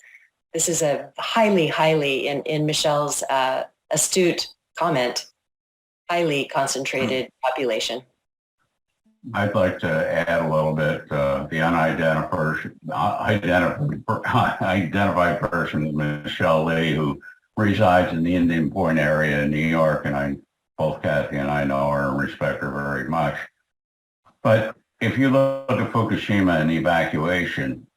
This is a highly, in Michelle's astute comment, highly concentrated population. I'd like to add a little bit. The unidentified person is Michelle Lee, who resides in the Indian Point area in New York, and both Kathy and I know her and respect her very much. But if you look at Fukushima and the evacuation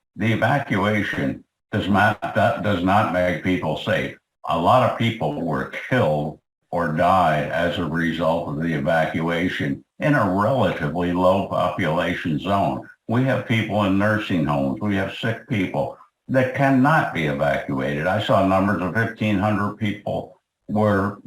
does not make people safe. A lot of people were killed or died as a result of the evacuation in a relatively low population zone. We have people in nursing homes. We have sick people that cannot be evacuated. I saw numbers of 1,500 people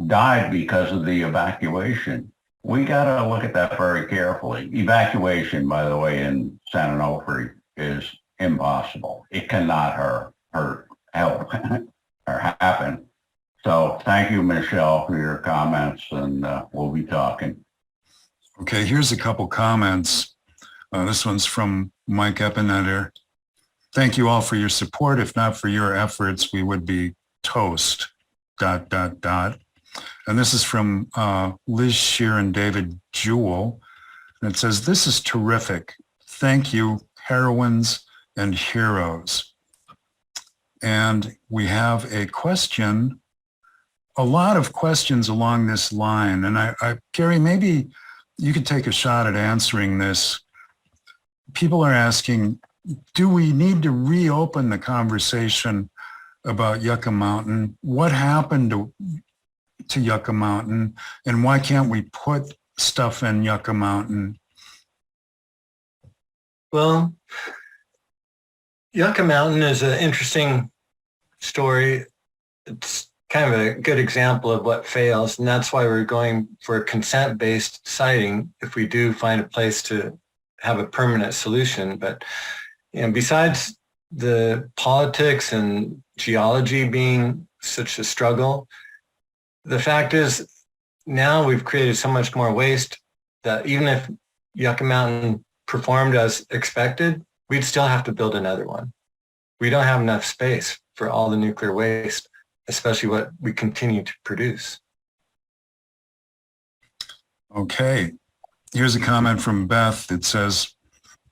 died because of the evacuation. We got to look at that very carefully. Evacuation, by the way, in San Onofre is impossible. It cannot help or happen. So thank you, Michelle, for your comments, and we'll be talking. Okay, here's a couple comments. This one's from Mike Eppenetter. Thank you all for your support. If not for your efforts, we would be toast, ... And this is from Liz Shear and David Jewell. And it says, this is terrific. Thank you, heroines and heroes. And we have a question, a lot of questions along this line. And Gary, maybe you could take a shot at answering this. People are asking, do we need to reopen the conversation about Yucca Mountain? What happened to Yucca Mountain, and why can't we put stuff in Yucca Mountain? Well, Yucca Mountain is an interesting story. It's kind of a good example of what fails, and that's why we're going for a consent-based siting if we do find a place to have a permanent solution. But besides the politics and geology being such a struggle, the fact is now we've created so much more waste that even if Yucca Mountain performed as expected, we'd still have to build another one. We don't have enough space for all the nuclear waste, especially what we continue to produce. Okay. Here's a comment from Beth. It says,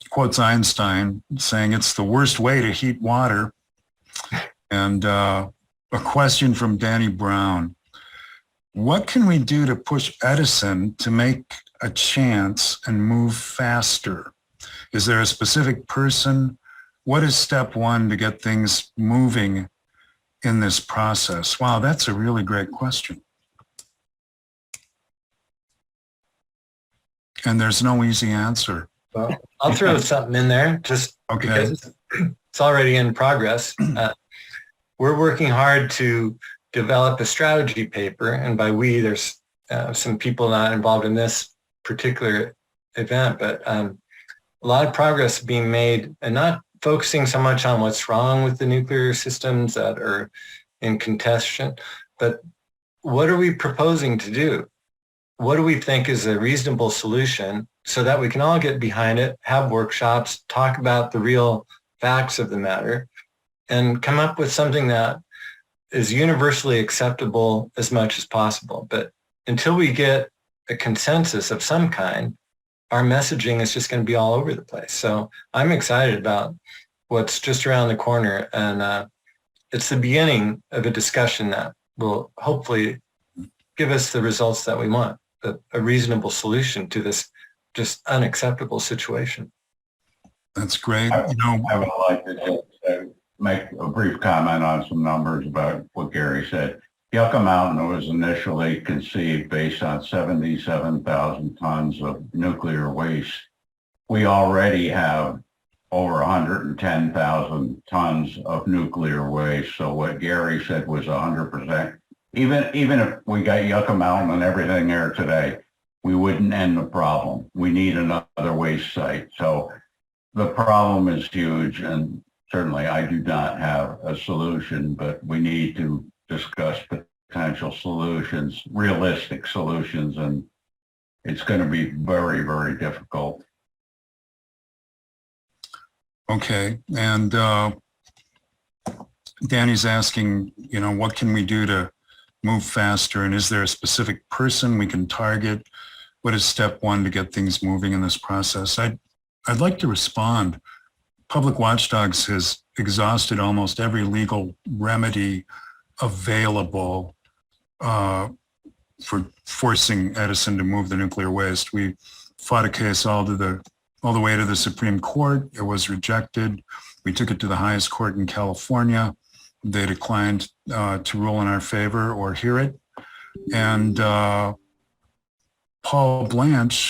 quotes Einstein saying it's the worst way to heat water. And a question from Danny Brown. What can we do to push Edison to make a chance and move faster? Is there a specific person? What is step one to get things moving in this process? Wow, that's a really great question. And there's no easy answer. Well, I'll throw something in there just because it's already in progress. We're working hard to develop a strategy paper, and by we, there's some people not involved in this particular event, but a lot of progress being made, and not focusing so much on what's wrong with the nuclear systems that are in contention, but what are we proposing to do? What do we think is a reasonable solution so that we can all get behind it, have workshops, talk about the real facts of the matter, and come up with something that is universally acceptable as much as possible. But until we get a consensus of some kind, our messaging is just going to be all over the place. So I'm excited about what's just around the corner. And it's the beginning of a discussion that will hopefully give us the results that we want, a reasonable solution to this just unacceptable situation. That's great. I would like to just make a brief comment on some numbers about what Gary said. Yucca Mountain was initially conceived based on 77,000 tons of nuclear waste. We already have over 110,000 tons of nuclear waste. So what Gary said was 100%. Even if we got Yucca Mountain and everything there today, we wouldn't end the problem. We need another waste site. So the problem is huge, and certainly I do not have a solution, but we need to discuss potential solutions, realistic solutions, and it's going to be very, very difficult. Okay. And Danny's asking, what can we do to move faster? And is there a specific person we can target? What is step one to get things moving in this process? I'd like to respond. Public Watchdogs has exhausted almost every legal remedy available for forcing Edison to move the nuclear waste. We fought a case all the way to the Supreme Court. It was rejected. We took it to the highest court in California. They declined to rule in our favor or hear it. And Paul Blanche